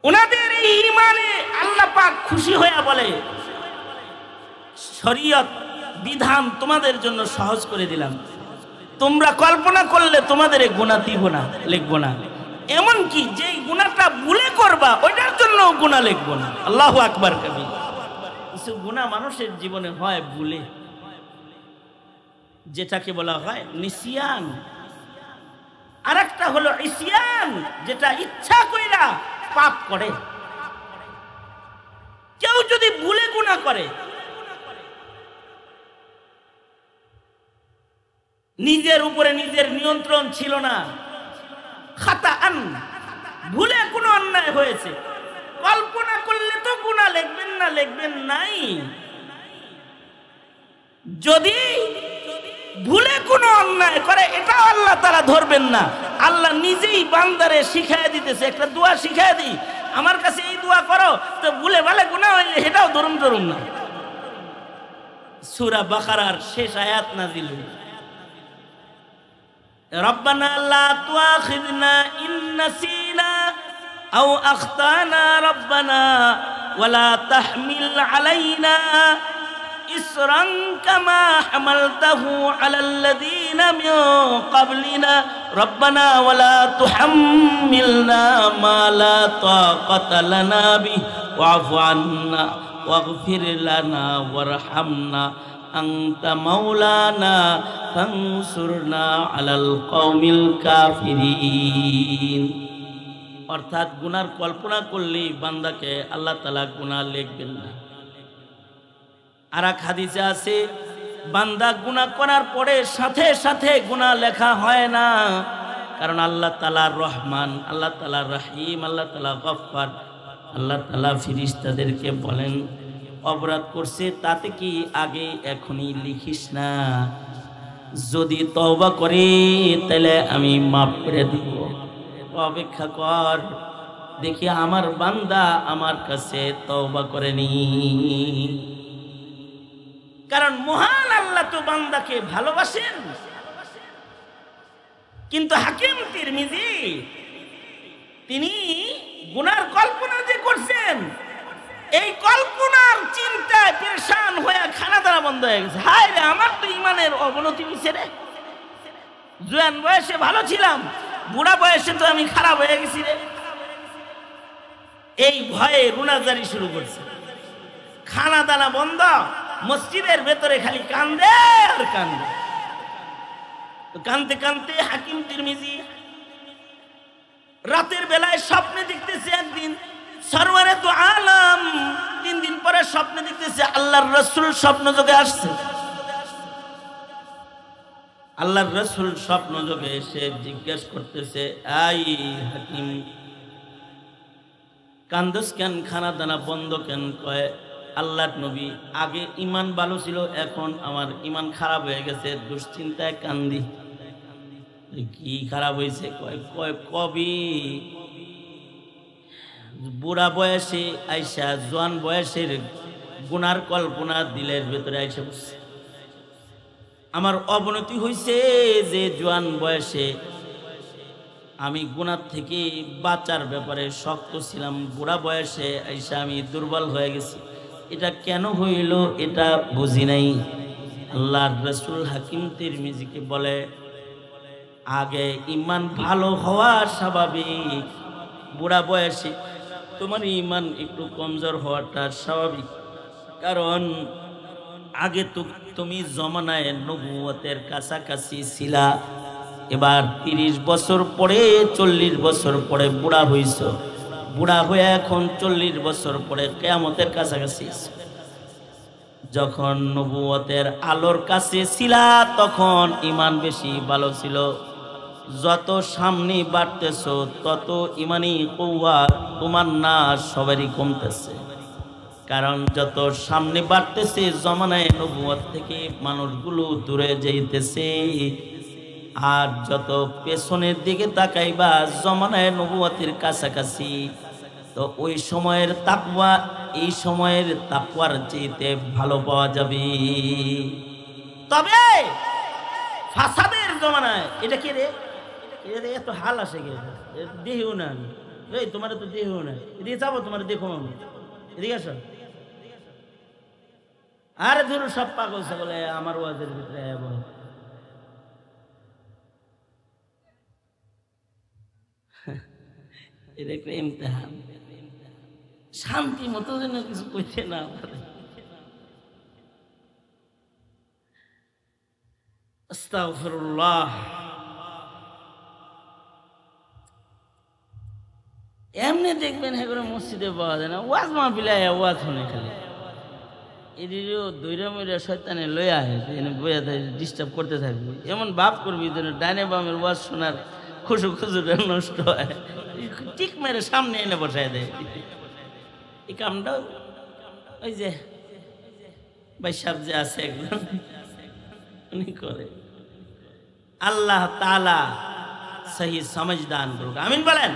ওনাদের এই ঈমানে আল্লাহ পাক খুশি হয়ে বলে, শরীয়ত বিধান তোমাদের জন্য সহজ করে দিলাম, তোমরা কল্পনা করলে তোমাদের গুনাহ দিব না, লিখব না, এমনকি যেই গুনাহটা ভুলে করবা ওইটার জন্য গুনাহ লিখব না। আল্লাহু আকবার কবীর। কিছু গুনাহ মানুষের জীবনে হয় ভুলে, যেটাকে বলা হয় নিসিয়ান, আরেকটা হলো ইসিয়ান, যেটা ইচ্ছা কইরা পাপ করে। কেউ যদি ভুলে গুনাহ করে, নিজের উপরে নিজের নিয়ন্ত্রণ ছিল না, খাতাআন, ভুলে কোনো অন্যায় হয়েছে, কল্পনা করলে তো গুনাহ লিখবেন না, লিখবেন নাই। যদি ভুলে কোনো অন্যায় করে এটা আল্লাহ তাআলা ধরবেন না। আল্লাহ নিজেই বান্দারে শিখায় দিতেছে, একটা দোয়া শিখায় দিই, আমার কাছে এই দোয়া করো, তো ভুলে ভালে গুনাহ হইলে এটাও ধরুম না। সূরা বাকারার শেষ আয়াত নাযিল হয়েছে, রব্বানা লা তুআখিযনা ইন নাসিনা আও আখতানা রব্বানা ওয়ালা তাহমিল আলাইনা ইসরান কামা হামালতাহু আলাল্লাযীনা মিন ক্বাবলিনা রব্বানা ওয়ালা তুহাম্মিলনা মা লা তাকাতা লানা বিহি ওয়া'ফু আন্না ওয়াগফির লানা ওয়ারহামনা আনতা মাওলানা ফানসুরনা আলাল কওমিল কাফিরিন। অর্থাৎ গুনার কল্পনা করলেই বান্দাকে আল্লাহ তাআলা গুনাহ লিখবেন না। আর এক হাদিসে আছে, বান্দা গুনাহ করার পরে সাথে সাথে গুনাহ লেখা হয় না, কারণ আল্লাহ তাআলা রহমান, আল্লাহ তাআলা রহিম, আল্লাহ তাআলা গফফার। আল্লাহ তাআলা ফেরেশতাদেরকে বলেন, অপরাধ করছে তাতে কি আগে এখনই লিখিস না, যদি তওবা করে তাহলে আমি মাফ করে দিব, অপেক্ষা কর, দেখি আমার বান্দা আমার কাছে তওবা করেনি। কারণ মহান আল্লাহ তো বান্দাকে ভালোবাসেন। কিন্তু হাকিম তিরমিজি তিনি গুনার কল্পনা যে করছেন, এই কল্পনার চিন্তায় পেরেশান হয়ে খানা দানা বন্ধ হয়ে গেছে। হায় রে, আমার তো ইমানের অবনতি হয়েছে রে, জোয়ান বয়সে ভালো ছিলাম, বুড়া বয়সে তো আমি খারাপ হয়ে গেছি রে। এই ভয়ে রুনাজারি শুরু করছে, খানা দানা বন্ধ, মসজিদের ভেতরে খালি কান্দে আর কান্দে। কানতে কানতে হাকিম তিরমিজি রাতের বেলায় স্বপ্নে দেখতেছে, একদিন সরওয়ারে তো আলম 3 দিন পরে স্বপ্নে দেখতেছে আল্লাহর রাসূল স্বপ্ন যোগে আসছে। আল্লাহর রাসূল স্বপ্ন যোগে এসে জিজ্ঞেস করতেছে, আই হাকিম, কান্দস কেন, খানা দানা বন্ধ কেন? কয়, আল্লাহর নবী, আগে ইমান ভালো ছিল, এখন আমার ইমান খারাপ হয়ে গেছে, দুশ্চিন্তায় কান্দি। কি খারাপ হয়েছে? কয় কবি বুড়া বয়সে আইসা জোয়ান বয়সের গুনার কল্পনা দিলের ভেতরে আইসা বসছে। আমার অবনতি হয়েছে যে জোয়ান বয়সে আমি গুনার থেকে বাঁচার ব্যাপারে শক্ত ছিলাম, বুড়া বয়সে আইসা আমি দুর্বল হয়ে গেছি। এটা কেন হইল এটা বুঝি নাই। আল্লাহর রাসূল হাকিম তিরমিজিকে বলে, আগে ইমান ভালো হওয়া স্বাভাবিক, বুড়া বয়সে তোমার ইমান একটু কমজোর হওয়াটা স্বাভাবিক, কারণ আগে তো তুমি জমানায় নবুয়তের কাছাকাছি ছিলা, এবার 30 বছর পরে 40 বছর পরে বুড়া হইছ, বুড়া হয়ে এখন 40 বছর পরে কিয়ামতের কাছাকাছি। যখন নবুয়তের আলোর কাছে ছিলা তখন ঈমান বেশি ভালো ছিল, যত সামনে বাড়তেছ তত ঈমানি কুওয়াত তোমার না সবারই কমতেছে। কারণ যত সামনে বাড়তেছে জমানায় নবুয়ত থেকে মানুষগুলো দূরে যাইতেছে, আর যত পেছনের দিকে তাকাইবা জমানায় নবুয়তের কাছাকাছি, তো ওই সময়ের তাকওয়া এই সময়ের তাকওয়ার চেয়ে ভালো পাওয়া যাবে। তবে ফাসাদের জমানায় এটা কি রে, এত হাল আসে গে, দেহিও না আমি, এই তোমার তো দেহিও না, এদিকে যাবো তোমার দেখো আমি, এদিকে আসো। আরে ধরো সব পাগল ছাগল আমার ওয়াজের ভিতরে এটা একটা ইমতিহান, শান্তি মতো যেন কিছু কইতে না পারে। আস্তাগফিরুল্লাহ। এমনি দেখবেন হ্যাঁ করে মসজিদে পাওয়া যায় না, ওয়াজ মাহফিলে ওয়াজ শুনে খালি এদিকেও দৈরা মইরা শয়তানে লইয়া আসে বইয়া ডিস্টার্ব করতে থাকবে, এমন ভাব করবি যেন ডাইনে বামের ওয়াজ শোনার খুশু খুশুটা নষ্ট হয়, ঠিক মেরে সামনে এনে বসায় দেয়। এই কামটাও ওই যে ভাই সাহেব যে আছে একজন উনি করে। আল্লাহ তাআলা সহি সমঝ দান করুক, আমিন বলেন।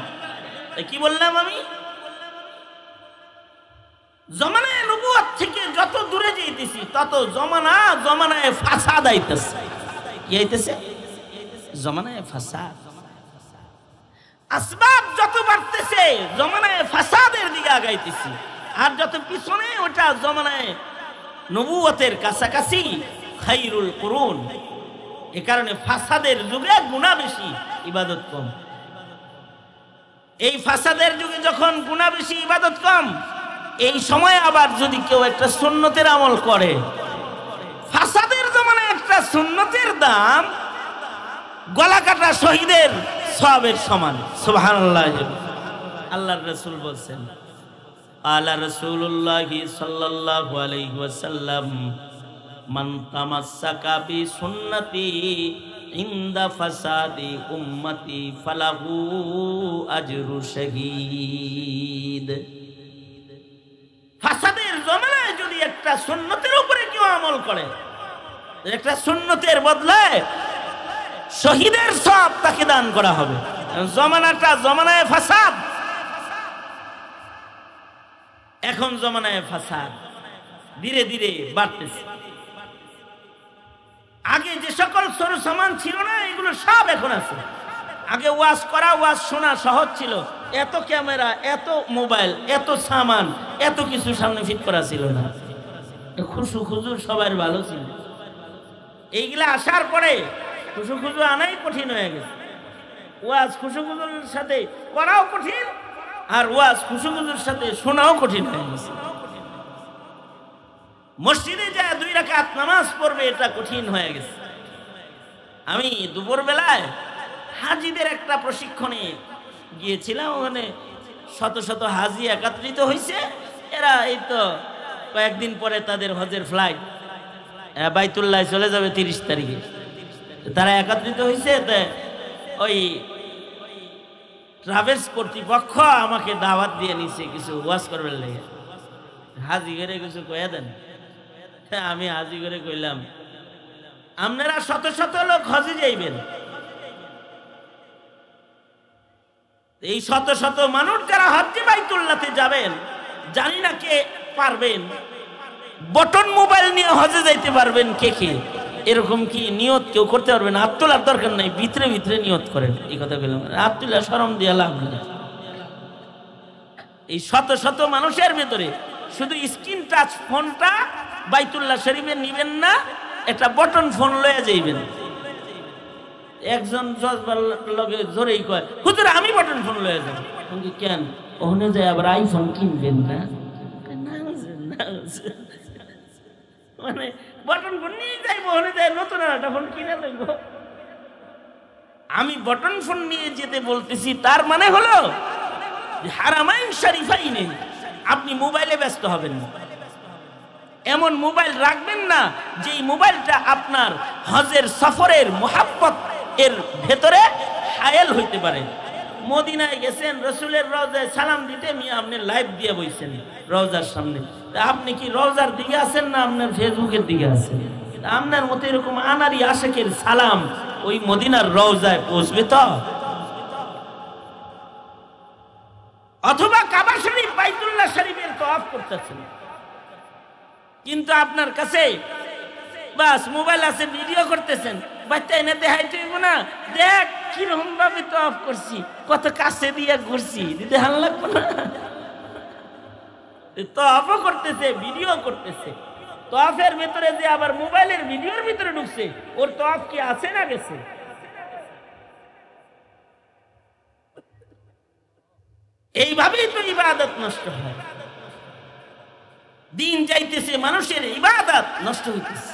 কি বললাম আমি? জমানায় নবুয়ত থেকে যত দূরে যাইতেছি তত জমানায় ফাসাদ আইতেছে। কি আইতেছে? জমানায় ফাসাদ। আসবাব যত বাড়তেছে জমানায় ফাসাদের দিকে আগাইতেছি, আর যত পিছনে ওটা জমানায় নবুয়তের কাছাকাছি খাইরুল কুরুন। এ কারণে ফাসাদের যুগে গুনাহ বেশি, ইবাদত কম। এই ফাসাদের যুগে যখন গুনাহ বেশি ইবাদত কম, এই সময় আবার যদি কেউ একটা সুন্নতের আমল করে, ফাসাদের জমানায় একটা সুন্নতের দাম গলা কাটা শহীদের সওয়াবের সমান। সুবহানাল্লাহ। আল্লাহর রাসূল বলেন, আলা রাসূলুল্লাহ সাল্লাল্লাহু আলাইহি ওয়াসাল্লাম, মান তামাসসাকা বি সুন্নতি ইনদা ফাসাদি উম্মতি ফালাহু আজরু শহীদ। ফাসাদের জমানায় যদি একটা সুন্নতের উপরে কেউ আমল করে, একটা সুন্নতের বদলে শহীদের সওয়াব তাকে দান করা হবে। জমানায় ফাসাদ, এখন জমানায় ফাসাদ ধীরে ধীরে বাড়তেছে। আগে যে সকল সরু সামান ছিল না এগুলো সব এখন আছে। আগে ওয়াজ করা ওয়াজ শোনা সহজ ছিল, এত ক্যামেরা, এত মোবাইল, এত সামান, এত কিছু সামনে ফিট করা ছিল না। খুশু খুজুর সবার ভালো ছিল। এইগুলা আসার পরে খুশু খুজু আনাই কঠিন হয়ে গেছে। ওয়াজ খুশু খুজুর সাথে করাও কঠিন, আর ওয়াজ খুশু খুজুর সাথে শোনাও কঠিন হয়ে গেছে। মসজিদে যায় 2 রাকাত নামাজ পড়বে এটা কঠিন হয়ে গেছে। আমি দুপুর বেলায় হাজিদের একটা প্রশিক্ষণে গিয়েছিলাম, ওখানে শত শত হাজি একত্রিত হয়েছে। এরা এই তো কয়েকদিন পরে তাদের হজের ফ্লাইট বাইতুল্লাহ চলে যাবে 30 তারিখে। তারা একত্রিত হয়েছে, ওই ট্রাভেলস কর্তৃপক্ষ আমাকে দাওয়াত দিয়ে নিছে কিছু ওয়াজ করবার লেগে। হাজি করে কিছু কয়ে দেন। আমি হাজি করে কইলাম, আপনারা শত শত লোক হজে যাইবেন, এই শত শত মানুষ যারা হজ্জে বাইতুল্লাহতে যাবেন, জানি না কে পারবেন, বটন মোবাইল নিয়ে হজে যাইতে পারবেন কে কে? এরকম কি নিয়ত কেউ করতে পারবেন? হাত তোলার দরকার নাই, ভিতরে ভিতরে নিয়ত করেন। এই কথা বললাম, হাত তুলা শরম দিয়ে লাভ নেই। এই শত শত মানুষের ভেতরে শুধু স্ক্রিন টাচ ফোনটা বাইতুল্লাহ শরীফে নিবেন না, একটা বটন ফোন লয়ে যাইবেন। একজন জজবার লগে জোরেই কয়, হুজুর আমি বটন ফোন লয়ে যাব। কেন? ওখানে যায় আবার আইফোন কিনবেন না? মানে বটন ফোন নিয়ে যাইবো, হলে যাই নতুন একটা ফোন কিনে লইব। আমি বটন ফোন নিয়ে যেতে বলতেছি, তার মানে হলো হারামাইন শরীফাই নেই, আপনি মোবাইলে ব্যস্ত হবেন না। এমন মোবাইল রাখবেন না যেই মোবাইলটা আপনার হজের সফরের মুহাব্বত এর ভেতরে হায়েল হইতে পারে। মদিনায় গেছেন, রসুলের রওজায় সালাম দিতে, আপনি লাইভ দিয়ে বইছেন রওজার সামনে, আপনি কি রওজার দিকে আছেন না আপনার ফেসবুকের দিকে আছেন? আপনার মতো এরকম আনারি আশেকের সালাম ওই মদিনার রওজায় পৌঁছবে তো? অথবা কাবা শরীফ বাইতুল্লাহ শরীফের তওয়াফ করতেছেন, কিন্তু আপনার কাছে বাস মোবাইল আছে, ভিডিও করতেছেন, বাচ্চা এনে দেখাইতে হইব না, দেখ কিরকম ভাবে তওয়াফ করছি, কত কাছে দিয়ে ঘুরছি, দিতে হাল লাগবে না? তওয়াফও করতেছে, ভিডিও করতেছে, তওয়াফের ভিতরে যে আবার মোবাইলের ভিডিওর ভিতরে ঢুকছে, ওর তওয়াফ কি আছে না গেছে? এইভাবেই তো ইবাদত নষ্ট হয়। দিন যাইতেছে, মানুষের ইবাদত নষ্ট হইতেছে।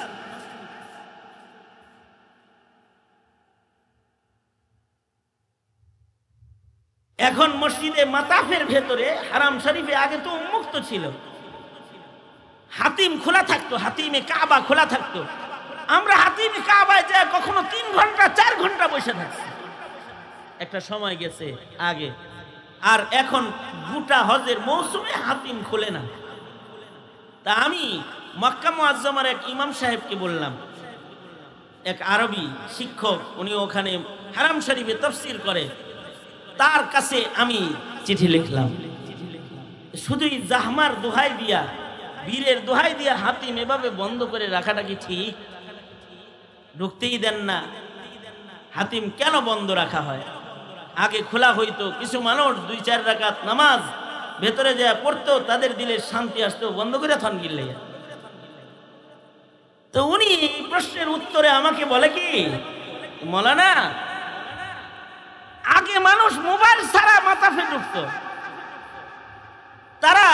এখন মসজিদে মাতাফের ভেতরে হারাম শরীফে আগে তো উন্মুক্ত ছিল, হাতিম খোলা থাকতো, হাতিমে কাবা খোলা থাকতো। আমরা হাতিমে কাবায় যায় কখনো 3 ঘন্টা 4 ঘন্টা বসে থাকছি, একটা সময় গেছে আগে। আর এখন গোটা হজের মৌসুমে হাতিম খুলে না। তা আমি মক্কা মুআজ্জমার এক ইমাম সাহেবকে বললাম, এক আরবি শিক্ষক, উনি ওখানে হারাম শরীফে তাফসীর করে, তার কাছে আমি চিঠি লিখলাম, শুধুই জাহমার দোহাই দিয়া, বীরের দোহাই দিয়া হাতিম এভাবে বন্ধ করে রাখাটা কি ঠিক? ঢুকতেই দেন না, হাতিম কেন বন্ধ রাখা হয়? আগে খোলা হইতো, কিছু মানুষ 2-4 রাকাত নামাজ ভেতরে যায় পড়তো, তাদের দিলে শান্তি আসতো, বন্ধ করে থন গিলে। তো উনি প্রশ্নের উত্তরে আমাকে বলে কি, মৌলানা আগে মানুষ মোবাইল ছাড়া মাতাফে ঢুকতো, তারা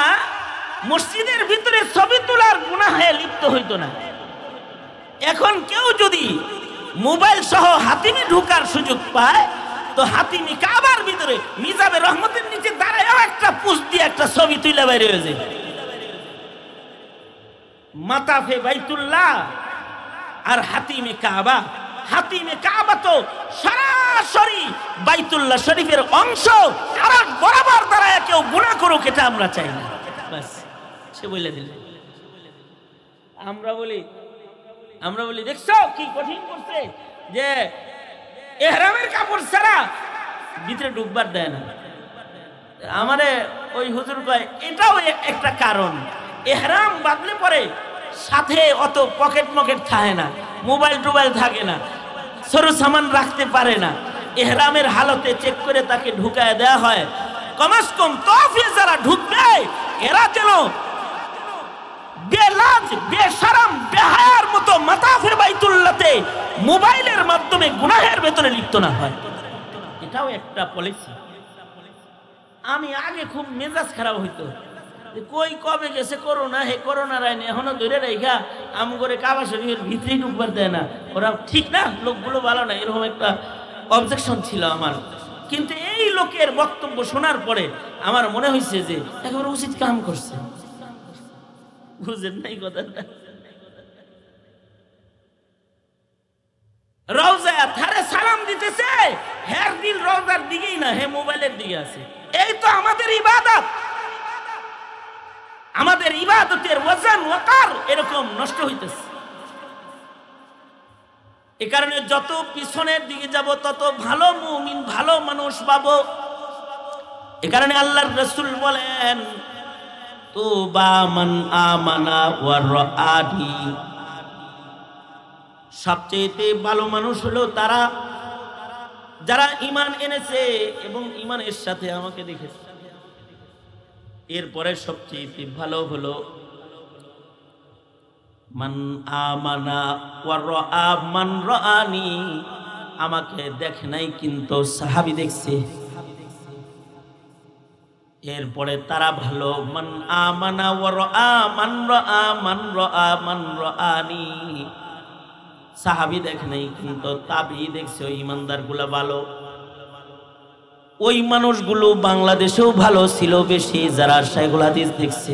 মসজিদের ভিতরে ছবি তোলার গুনাহে লিপ্ত হইতো না। এখন কেউ যদি মোবাইল সহ হাতিমে ঢোকার সুযোগ পায়, তো হাতিমি কাবার ভিতরে মিজাবে রহমতের নিচে দাঁড়ায় একটা পুষ দিয়ে একটা ছবি তুলে বাইরে হয়ে যায়। মাতাফে বাইতুল্লাহ আর হাতিমে কাবা, হাতিমে কাবা তো সরাসরি বাইতুল্লাহ শরীফের অংশ, আর বরাবর দাঁড়ায় কেউ গুনাহ করুক এটা আমরা চাই না। বাস সে বলে দিল। আমরা বলি দেখছো কি কঠিন করছে, যে ইহরামের কাপড় ছাড়া ভিতরে ঢুকবার দেয় না। আমারে ওই হুজুর কয় এটাও একটা কারণ, ইহরাম বাঁধলে পরে সাথে অত পকেট থাকে না, মোবাইল টোবাইল থাকে না, সরু সামান রাখতে পারে না, ইহরামের হালতে চেক করে তাকে ঢুকায় দেওয়া হয়। কমস কম তওয়াফে যারা ঢুকবে এরা যেন বেলাজ বেশরম বেহায়ার মতো মাতাফে বাইতুল্লাহতে মোবাইলের মাধ্যমে গুনাহের ভেতরে লিপ্ত না হয়, এটাও একটা পলিসি। আমি আগে খুব মেজাজ খারাপ হইতো, কই কবে গেছে করোনা, হে করোনার আইন এখনো ধরে রেখা আম করে কাবা শরীফের ভিতরেই ঢুকবার দেয় না, ওরা ঠিক না, লোকগুলো ভালো না, এরকম একটা অবজেকশন ছিল আমার। কিন্তু এই লোকের বক্তব্য শোনার পরে আমার মনে হয়েছে যে একেবারে উচিত কাম করছে। বুঝেন নাই কথাটা? রওজায় ধারে সালাম দিতেছে, হের দিল রওজার দিকেই না, হে মোবাইলের দিকে আছে। এই তো আমাদের ইবাদত, আমাদের ইবাদতের ওয়াজান ওয়াকার এরকম নষ্ট হইতেছে। এই কারণে যত পিছনের দিকে যাব তত ভালো মুমিন, ভালো মানুষ পাবো। এই কারণে আল্লাহর রাসূল বলেন তুবা মান আমানা ওয়া রাআনি, সবচেয়ে ভালো মানুষ হলো তারা যারা ঈমান এনেছে এবং ঈমানের সাথে আমাকে দেখেছে। এরপরে সবচেয়ে ভালো হলো মান আমানা ওয়া রাআ মান রাআনি, আমাকে দেখে নাই কিন্তু সাহাবী দেখছে। এরপরে তারা ভালো, মান আমানা ওয়া রাআ মান রাআ মান রাআ মান রাআনি। সাহাবী দেখে নাই, কিন্তু তাবী দেখছে ওই ইমানদারগুলা ভালো। ওই মানুষগুলো বাংলাদেশেও ভালো ছিল বেশি, যারা শাইখুল হাদিস দেখছে,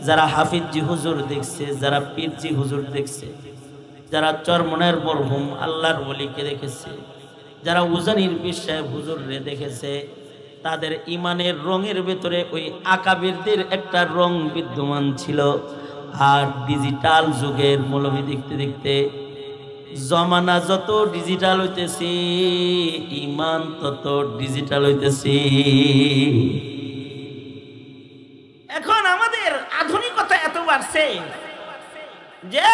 যারা হাফিজি হুজুর দেখছে, যারা পীরজি হুজুর দেখছে, যারা চরমনের মরহুম আল্লাহর ওলিকে দেখেছে, যারা উজানির পীর সাহেব হুজুররে দেখেছে, তাদের ইমানের রঙের ভেতরে ওই আকাবিরদের একটা রং বিদ্যমান ছিল। আর ডিজিটাল যুগের মৌলবী দেখতে দেখতে জমানা যত ডিজিটাল হইতেছে, ইমান তত ডিজিটাল হইতেছে। এখন আমাদের আধুনিকতা এত বাড়ছে যে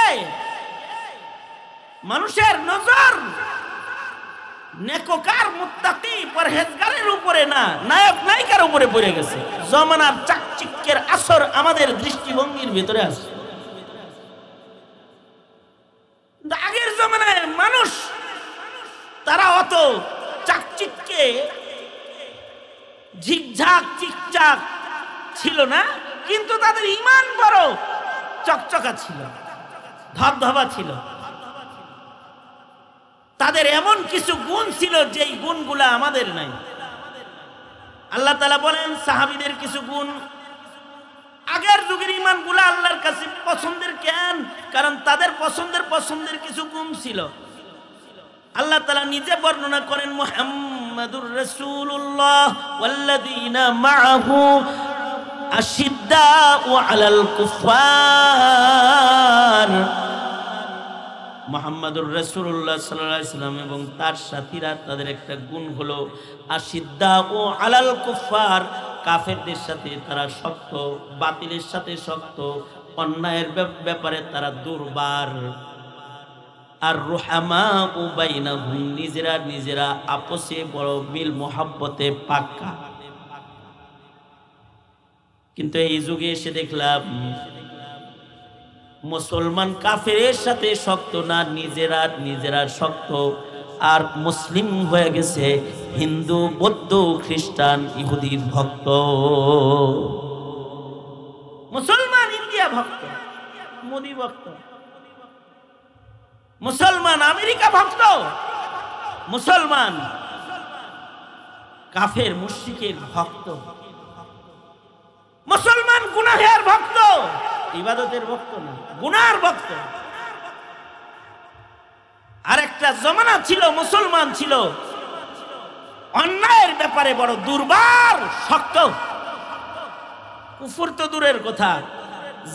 মানুষের নজর নেককার মুত্তাকি পরহেজগারের উপরে না, নায়ক নায়িকার উপরে পড়ে গেছে। জমানার চাকচিক্যের আসর আমাদের দৃষ্টিভঙ্গির ভিতরে আছে। আগের জমানায় মানুষ তারা অত চাকচিক্যে ঝিকঝাক চিকচাক ছিল না, কিন্তু তাদের ঈমান বড় চকচকা ছিল, ধবধবা ছিল। তাদের এমন কিছু গুণ ছিল যেই গুণগুলা আমাদের নাই। আল্লাহ তাআলা বলেন সাহাবীদের কিছু গুণ, আগের যুগের ঈমানগুলা আল্লাহর কাছে পছন্দের কেন? কারণ তাদের পছন্দের কিছু গুণ ছিল। আল্লাহ তাআলা নিজে বর্ণনা করেন, মুহাম্মাদুর রাসূলুল্লাহ ওয়াল্লাযীনা মাআহু আশিদ্দাউ আলাল কুফার। মুহাম্মাদুর রাসূলুল্লাহ সাল্লাল্লাহু আলাইহি ওয়াসাল্লাম এবং তার সাথীরা, তাদের একটা গুণ হলো আশিদ্দাউ আলাল কুফার, কাফেরদের সাথে তারা শক্ত, বাতিলের সাথে শক্ত, অন্যায়ের ব্যাপারে তারা দুর্বার। আর রুহামাউ বাইনাহুম, নিজেরা আপসে বড় মিল মোহাব্বতে পাক্কা। কিন্তু এই যুগে এসে দেখলাম মুসলমান কাফেরের সাথে শক্ত না, নিজেরা শক্ত। আর মুসলিম হয়ে গেছে হিন্দু, বৌদ্ধ, খ্রিস্টান, ইহুদির ভক্ত। মুসলমান ইন্ডিয়া ভক্ত, মোদি ভক্ত, মুসলমান আমেরিকা ভক্ত, মুসলমান কাফের মুশরিকের ভক্ত, মুসলমান গুনাহের ভক্ত, ইবাদতের ভক্ত না, গুনার ভক্ত। আরেকটা জমানা ছিল, মুসলমান ছিল অন্যায়ের ব্যাপারে বড় দুর্বার, শক্ত। কুফর তো দূরের কথা,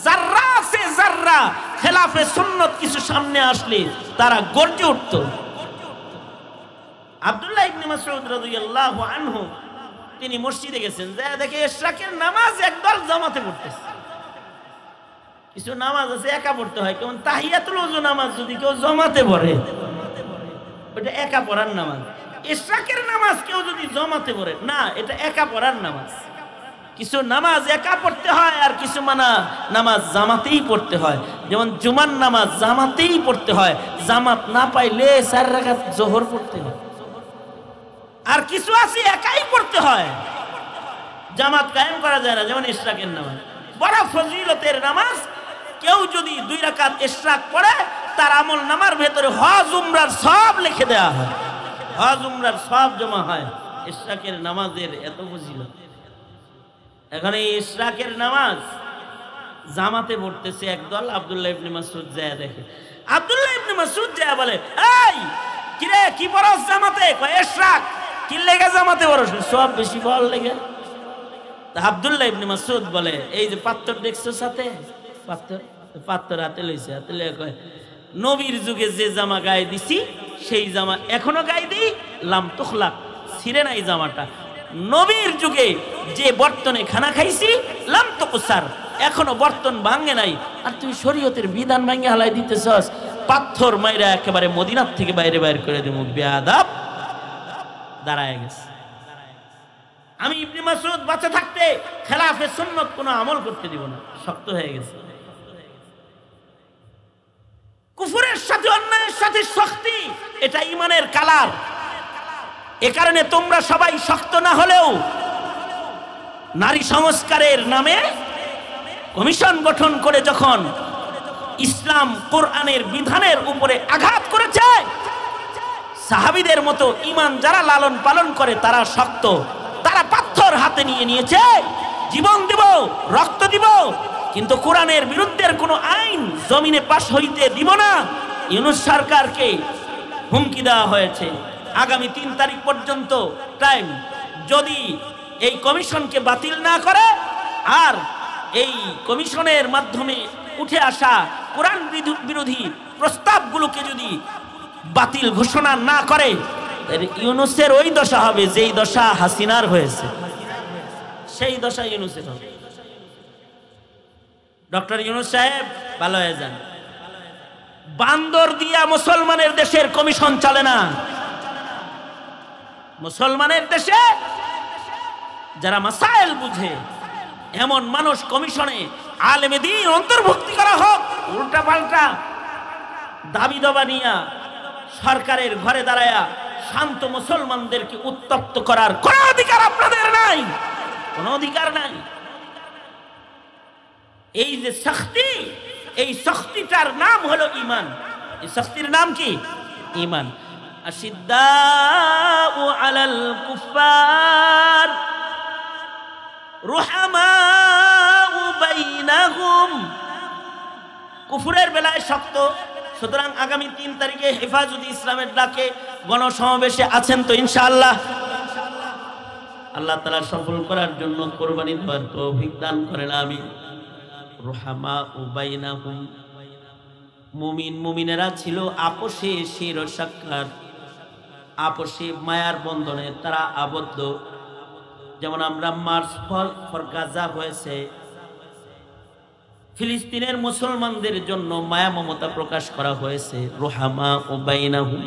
জাররা সে জাররা খেলাফে সুন্নত কিছু সামনে আসলে তারা গর্জে উঠত। আব্দুল্লাহ ইবনে মাসউদ রাদিয়াল্লাহু আনহু তিনি মসজিদে গেছেন, যা দেখে ইশরাকের নামাজ একদল জামাতে পড়তেছে। কিছু নামাজ আছে একা পড়তে হয়, কেমন তাহিয়াতুল ওযু নামাজ যদি কেউ জামাতে পড়ে ওটা একা পড়ার নামাজ। ইশরাকের নামাজ কেউ যদি জামাতে পড়ে না, এটা একা পড়ার নামাজ। কিছু নামাজ একা পড়তে হয় আর কিছু নামাজ জামাতেই পড়তে হয়। যেমন জুমার নামাজ জামাতেই পড়তে হয়, জামাত না পাইলে 4 রাকাত জোহর পড়তে হয়। আর কিছু আছে একাই পড়তে হয়, জামাত কায়েম করা যায় না, যেমন ইশরাকের নামাজ বড় ফজিলতের নামাজ। কেউ যদি 2 রাকাত ইশরাক পড়ে তার আমল নামার ভেতরে হজ উমরার সব লিখে দেওয়া হয়, হজ উমরার সব জমা হয়। ইশরাকের নামাজের এত ফজিলত। এখন এই ইশরাকের নামাজ জামাতে পড়তেছে একদল। আব্দুল্লাহ ইবনে মাসউদ যায় দেখে, আব্দুল্লাহ ইবনে মাসউদ যায় বলে, এই কিরে কি পড়ছ জামাতে? কয় ইশরাক। কি লেগে জামাতে পড়ছ? সব বেশি বল লেগে। তা আব্দুল্লাহ ইবনে মাসউদ বলে, এই যে পাথর দেখছো সাথে, পাথর হাতে লইছে, হাতে লইয়া কয়, নবীর যুগে যে জামা গায়ে দিছি সেই জামা এখনো গায়ে দিই, লাম তুখলাক, ছিঁড়ে নাই জামাটা। নবীর যুগে যে বর্তনে খানা খাইছি, লাম তুকসার, এখনো বর্তন ভাঙে নাই। আর তুই শরীয়তের বিধান ভাঙে হালাই দিতেছস, পাথর মাইরা একেবারে মদিনার থেকে বাইরে করে দেব। বেয়াদব দাঁড়ায় গেছে। আমি ইবনে মাসউদ বাঁচা থাকতে খেলাফে সুন্নত কোনো আমল করতে দিব না, শক্ত হয়ে গেছে। কুফরের সাথে অন্যায়ের সাথে শক্তি, এটা ঈমানের কালার। এ কারণে তোমরা সবাই শক্ত না হলেও নারী সংস্কারের নামে কমিশন গঠন করে যখন ইসলাম কোরআনের বিধানের উপরে আঘাত করেছে, সাহাবীদের মতো ঈমান যারা লালন পালন করে তারা শক্ত, তারা পাথর হাতে নিয়ে নিয়েছে, জীবন দিব, রক্ত দিব, কিন্তু কোরআনের বিরুদ্ধের কোনো আইন জমিনে পাশ হইতে দিব না। ইউনূস সরকারকে হুমকি দেওয়া হয়েছে আগামী 3 তারিখ পর্যন্ত টাইম, যদি এই কমিশনকে বাতিল না করে আর এই কমিশনের মাধ্যমে উঠে আসা কোরআন বিরোধী প্রস্তাবগুলোকে যদি বাতিল ঘোষণা না করে, ইউনূসের ওই দশা হবে যেই দশা হাসিনার হয়েছে, সেই দশা ইউনূসের হবে। ডক্টর ইউনূস সাহেব ভালো হয়ে যান। বান্দর দিয়া মুসলমানের দেশের কমিশন চলে না। মুসলমানের দেশে যারা মাসাইল বুঝে এমন মানুষ কমিশনে আলেমে দ্বীন অন্তর্ভুক্তি করা হোক। উল্টা পাল্টা দাবি দাবা নিয়া সরকারের ঘরে দাঁড়ায়া শান্ত মুসলমানদেরকে উত্তপ্ত করার কোন অধিকার আপনাদের নাই, কোন অধিকার নাই। এই যে শক্তি, এই শক্তিটার নাম হলো ঈমান। এই শক্তির নাম কি? ঈমান। আশিদ্দাউ আলাল কুফার রুহামাউ বাইনাহুম। কুফরের বেলায় শক্ত, সুতরাং আগামী 3 তারিখে হেফাজতে ইসলামের ডাকে গণসমাবেশে আছেন তো ইনশাআল্লাহ? আল্লাহ তাআলা সফল করার জন্য কোরবানি দেওয়ার তৌফিক দান করেন, আমিন। রুহামাউ বাইনাহুম, মুমিন মুমিনেরা ছিল আপোষে শির সাক্ষাৎ, আপোষে মায়ার বন্ধনে তারা আবদ্ধ। যেমন আমরা মার্চ ফর গাজা হয়েছে, ফিলিস্তিনের মুসলমানদের জন্য মায়া মমতা প্রকাশ করা হয়েছে, রুহামাউ বাইনাহুম।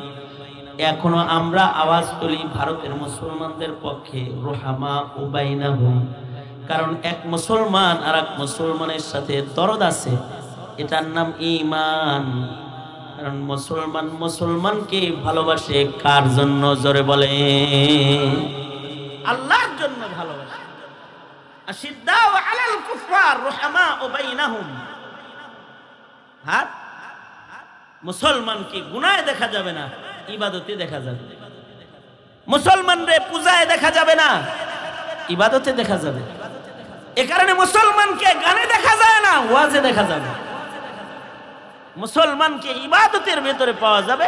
এখনো আমরা আওয়াজ তুলি ভারতের মুসলমানদের পক্ষে, রুহামাউ বাইনাহুম। কারণ এক মুসলমান আর এক মুসলমানের সাথে দরদ আছে, এটার নাম ঈমান। কারণ মুসলমান মুসলমানকে ভালোবাসে কার জন্য? জোরে বলে, আল্লাহর জন্য ভালোবাসে। আশিদ্দাউ আলাল কুফার রুহামাউ বাইনাহুম। হ্যাঁ, মুসলমানকে গুনাহে দেখা যাবে না, ইবাদতে দেখা যাবে। মুসলমানরে পূজায় দেখা যাবে না, ইবাদতে দেখা যাবে। এ কারণে মুসলমানকে গানে দেখা যায় না, ওয়াজে দেখা যাবে। মুসলমানকে ইবাদতের ভেতরে পাওয়া যাবে।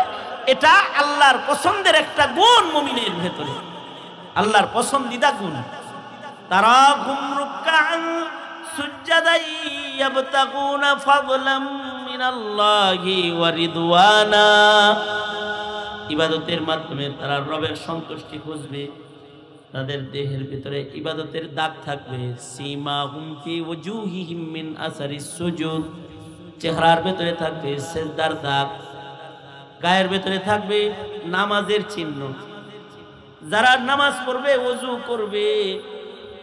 এটা আল্লাহর পছন্দের একটা গুণ মুমিনের ভেতরে, আল্লাহর পছন্দিদা গুণ। তারা গুমরুকান সুজদাই ইয়াবতাগুনা ফাদলাম মিনাল্লাহি ওয়া রিদওয়ানা। ইবাদতের মাধ্যমে তারা রবের সন্তুষ্টি খুঁজবে। তাদের দেহের ভিতরে ইবাদতের দাগ থাকবে। সীমাহুম ফি ওজুহিহিম মিন আসারিস সুজুদ, চেহারার ভেতরে থাকবে সিজদার দাগ, গায়ের ভেতরে থাকবে নামাজের চিহ্ন। যারা নামাজ পড়বে, ওযু করবে,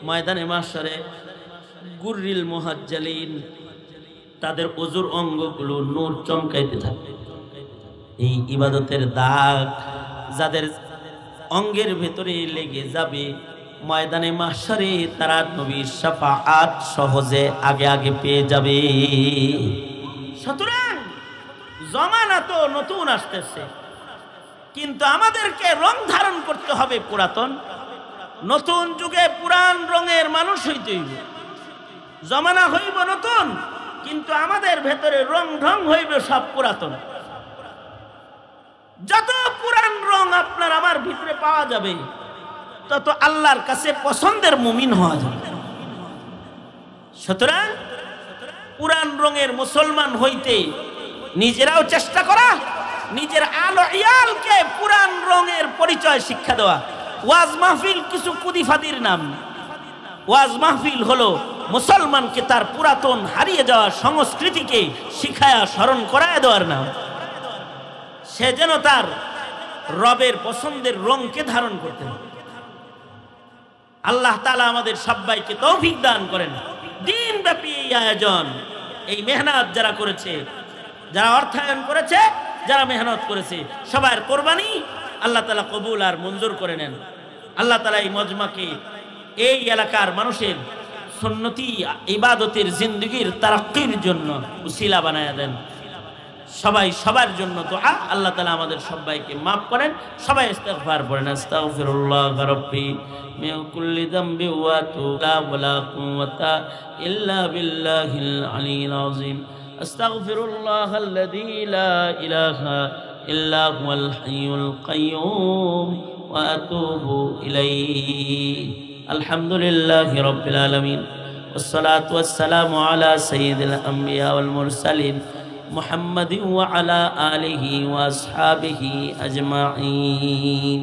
ময়দানে মাশরে গুররিল মুহাজ্জালিন, তাদের ওযুর অঙ্গগুলো নূর চমকাইতে থাকবে। এই ইবাদতের দাগ যাদের অঙ্গের ভেতরে লেগে যাবে, ময়দানে মাশরে তারা নবীর শাফাআত সহজে আগে আগে পেয়ে যাবে। সুতরাং জমানা তো নতুন আসতেছে, কিন্তু আমাদেরকে রং ধারণ করতে হবে পুরাতন। নতুন যুগে পুরান রঙের মানুষ হইতে হইবে। জমানা হইব নতুন, কিন্তু আমাদের ভেতরে রং ঢং হইবে সব পুরাতন। যত পুরান রং আপনার আমার ভিতরে পাওয়া যাবে, তত আল্লাহর কাছে পছন্দের মুমিন হওয়া যাবে। সুতরাং পুরান রঙের মুসলমান হইতে নিজেরাও চেষ্টা করা, নিজের আলো ইয়ালকে পুরান রঙের পরিচয় শিক্ষা দেওয়া। ওয়াজ মাহফিল কিছু কুদিফাদির নাম। ওয়াজ মাহফিল হলো মুসলমানকে তার পুরাতন হারিয়ে যাওয়া সংস্কৃতিকে শিখায়া স্মরণ করায় দেওয়ার নাম। সে যেন তার রবের পছন্দের রঙকে ধারণ করতে হবে। আল্লাহ তাআলা আমাদের সবাইকে তৌফিক দান করেন। দিনব্যাপী এই আয়োজন, এই মেহনত যারা করেছে, যারা অর্থায়ন করেছে, যারা মেহনত করেছে, সবার কোরবানি আল্লাহ তাআলা কবুল আর মঞ্জুর করে নেন। আল্লাহ তাআলা এই মজমাকে এই এলাকার মানুষের সুন্নতি ইবাদতের জিন্দগির তারাক্কির জন্য উসিলা বানায়া দেন। সবাই সবার জন্য দোয়া। আল্লাহ তাআলা আমাদের সবাইকে মাফ করেন। সবাই ইস্তিগফার পড়েন। আস্তাগফিরুল্লাহ রাব্বি মিন কুল্লি যামবি ওয়া আতুবু ওয়ালা কুওয়াতা ইল্লা বিল্লাহিল আলিয়্যিল আযীম। আস্তাগফিরুল্লাহাল্লাযী লা ইলাহা ইল্লা হুয়াল হাইয়ুল কাইয়্যুম ওয়া আতুবু ইলাইহি। আলহামদুলিল্লাহি রাব্বিল আলামিন ওয়াসসালাতু ওয়াসসালামু আলা সাইয়্যিদিল আমবিয়া ওয়াল মুরসালিন মুহাম্মাদিন ওয়া আলা আলিহি ওয়া আসহাবিহি আজমাইন।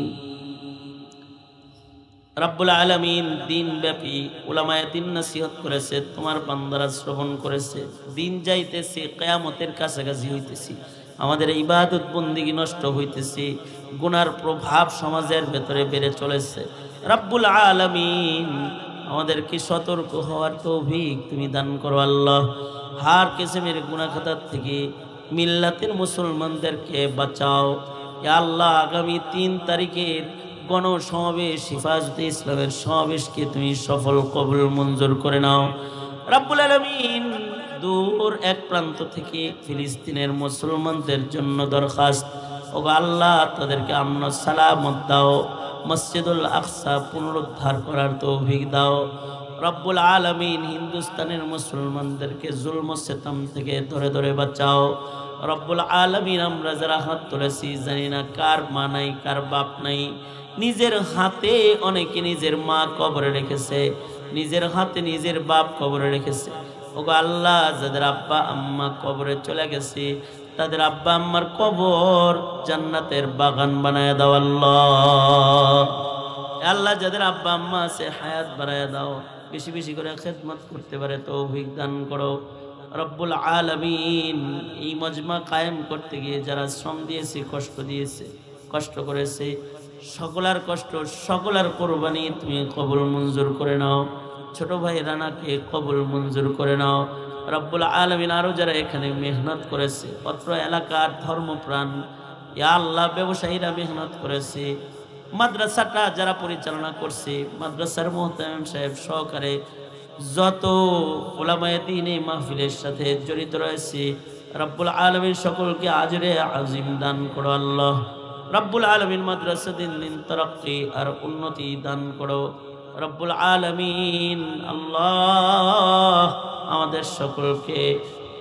রব্বুল আলামিন দিনব্যাপী উলামায়ে দিন নসিহত করেছে, তোমার বান্দারা শ্রবণ করেছে। দিন যাইতেছে, কিয়ামতের কাছাকাছি হইতেছি, আমাদের ইবাদত বন্দেগী নষ্ট হইতেছে, গুনার প্রভাব সমাজের ভেতরে বেড়ে চলেছে। রব্বুল আলামিন আমাদেরকে সতর্ক হওয়ার তৌফিক তুমি দান করো আল্লাহ। হার কিসমের গুনাহ খাতার থেকে মিল্লাতের মুসলমানদেরকে বাঁচাও ইয়া আল্লাহ। আগামী 3 তারিখের গণসমাবেশ হিফাজতে ইসলামের সমাবেশকে তুমি সফল কবুল মঞ্জুর করে নাও রব্বুল আলামিন। দূর এক প্রান্ত থেকে ফিলিস্তিনের মুসলমানদের জন্য দরখাস্ত, ও আল্লাহ তাদেরকে আমন সালামত দাও, মসজিদুল আকসা পুনরুদ্ধার করার তৌফিক দাও রব্বুল আলামিন। হিন্দুস্তানের মুসলমানদেরকে জুলম ও সিতম থেকে ধরে ধরে বাঁচাও রব্বুল আলামিন। আমরা যারা হাত তুলেছি জানি না কার মা নাই, কার বাপ নাই। নিজের হাতে অনেকে নিজের মা কবরে রেখেছে, নিজের হাতে নিজের বাপ কবরে রেখেছে। ওগো আল্লাহ, যাদের আব্বা আম্মা কবরে চলে গেছে তাদের আব্বা আম্মার কবর জান্নাতের বাগান বানায় দাও আল্লাহ। আল্লাহ যাদের আব্বা আম্মা আছে হায়াত বাড়ায় দাও, বেশি বেশি করে খেদমত করতে পারে তৌফিক দান করো রব্বুল আলামিন। এই মজমা কায়েম করতে গিয়ে যারা শ্রম দিয়েছে, কষ্ট দিয়েছে, কষ্ট করেছে, সকলের কষ্ট সকলের কোরবানি তুমি কবুল মঞ্জুর করে নাও। ছোট ভাই রানাকে কবুল মঞ্জুর করে নাও রব্বুল আলামিন। আরো যারা এখানে মেহনত করেছে, অত্র এলাকার ধর্মপ্রাণ ইয়া আল্লাহ ব্যবসায়ীরা মেহনত করেছে, মাদ্রাসাটা যারা পরিচালনা করছে, মাদ্রাসার মুহতামিম সাহেব সহকারে যত উলামায়ে দ্বীন এই মাহফিলের সাথে জড়িত রয়েছে রব্বুল আলামিন সকলকে আজরে আজিম দান করো আল্লাহ। রব্বুল আলামিন মাদ্রাসা দিন দিন তারাক্কি আর উন্নতি দান করো রব্বুল আলামিন। আল্লাহ আমাদের সকলকে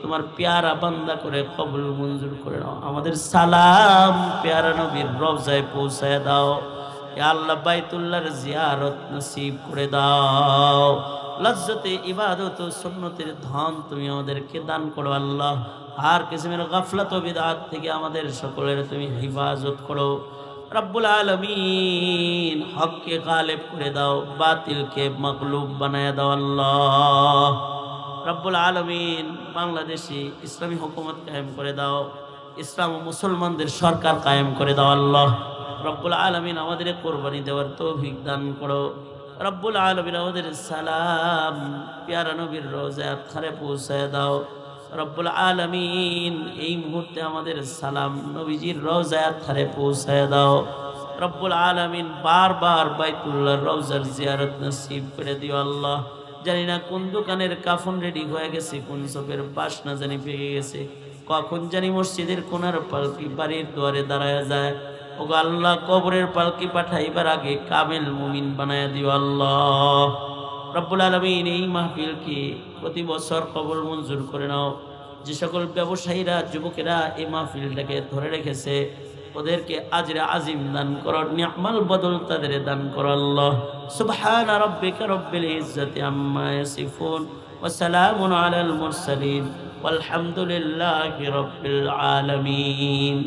তোমার পেয়ারা বান্দা করে কবুল মঞ্জুর করে নাও। আমাদের সালাম পেয়ারা নবীর রওজায় পৌঁছায় দাও ইয়া আল্লাহ। বাইতুল্লাহর জিয়ারত নসিব করে দাও। লজ্জতে ইবাদত ও সুন্নতের ধন তুমি আমাদেরকে দান করো আল্লাহ। আর কিসমের গাফলাত ও বিদআত থেকে আমাদের সকলের তুমি হিফাজত করো রব্বুল আলামিন। হককে গালিব করে দাও, বাতিলকে মাগলুব বানায় দাও আল্লাহ রব্বুল আলামিন। বাংলাদেশে ইসলামী হুকুমত কায়েম করে দাও, ইসলাম ও মুসলমানদের সরকার কায়েম করে দাও আল্লাহ রব্বুল আলামিন। আমাদের কোরবানি দেওয়ার তৌফিক দান করো রব্বুল আলামিন। আমাদের সালাম পেয়ারা নবীর রওজায় আতখারে পৌঁছায় দাও রব্বুল আলামিন। এই মুহূর্তে আমাদের সালাম নবীজির রওজায় আতখারে পৌঁছায় দাও রব্বুল আলামিন। বারবার বাইতুল্লাহর রওজার জিয়ারত নসিব করে দিও আল্লাহ। জানি না কোন দোকানের কাফন রেডি হয়ে গেছে, কোন সবের বাসনা জানি পেয়ে গেছে, কখন জানি মসজিদের কোনার পালকি বাড়ির দুয়ারে দাঁড়ায় যায়। ওগো আল্লাহ, কবরের পালকি পাঠাইবার আগে কামেল মুমিন বানায়া দিও আল্লাহ রব্বুল আলামিন। এই মাহফিলকে প্রতি বছর কবুল মঞ্জুর করে নাও। যে সকল ব্যবসায়ীরা যুবকেরা এই মাহফিলটাকে ধরে রেখেছে ওদেরকে আজরে আজিম দান করো, নি'মাল বদল তাদের দান করো আল্লাহ। সুবহান রাব্বিকা রব্বিল ইজ্জাতি আম্মা ইয়াসিফুন ওয়া সালামুন আলাল মুরসালিন ওয়ালহামদুলিল্লাহি রাব্বিল আলামিন।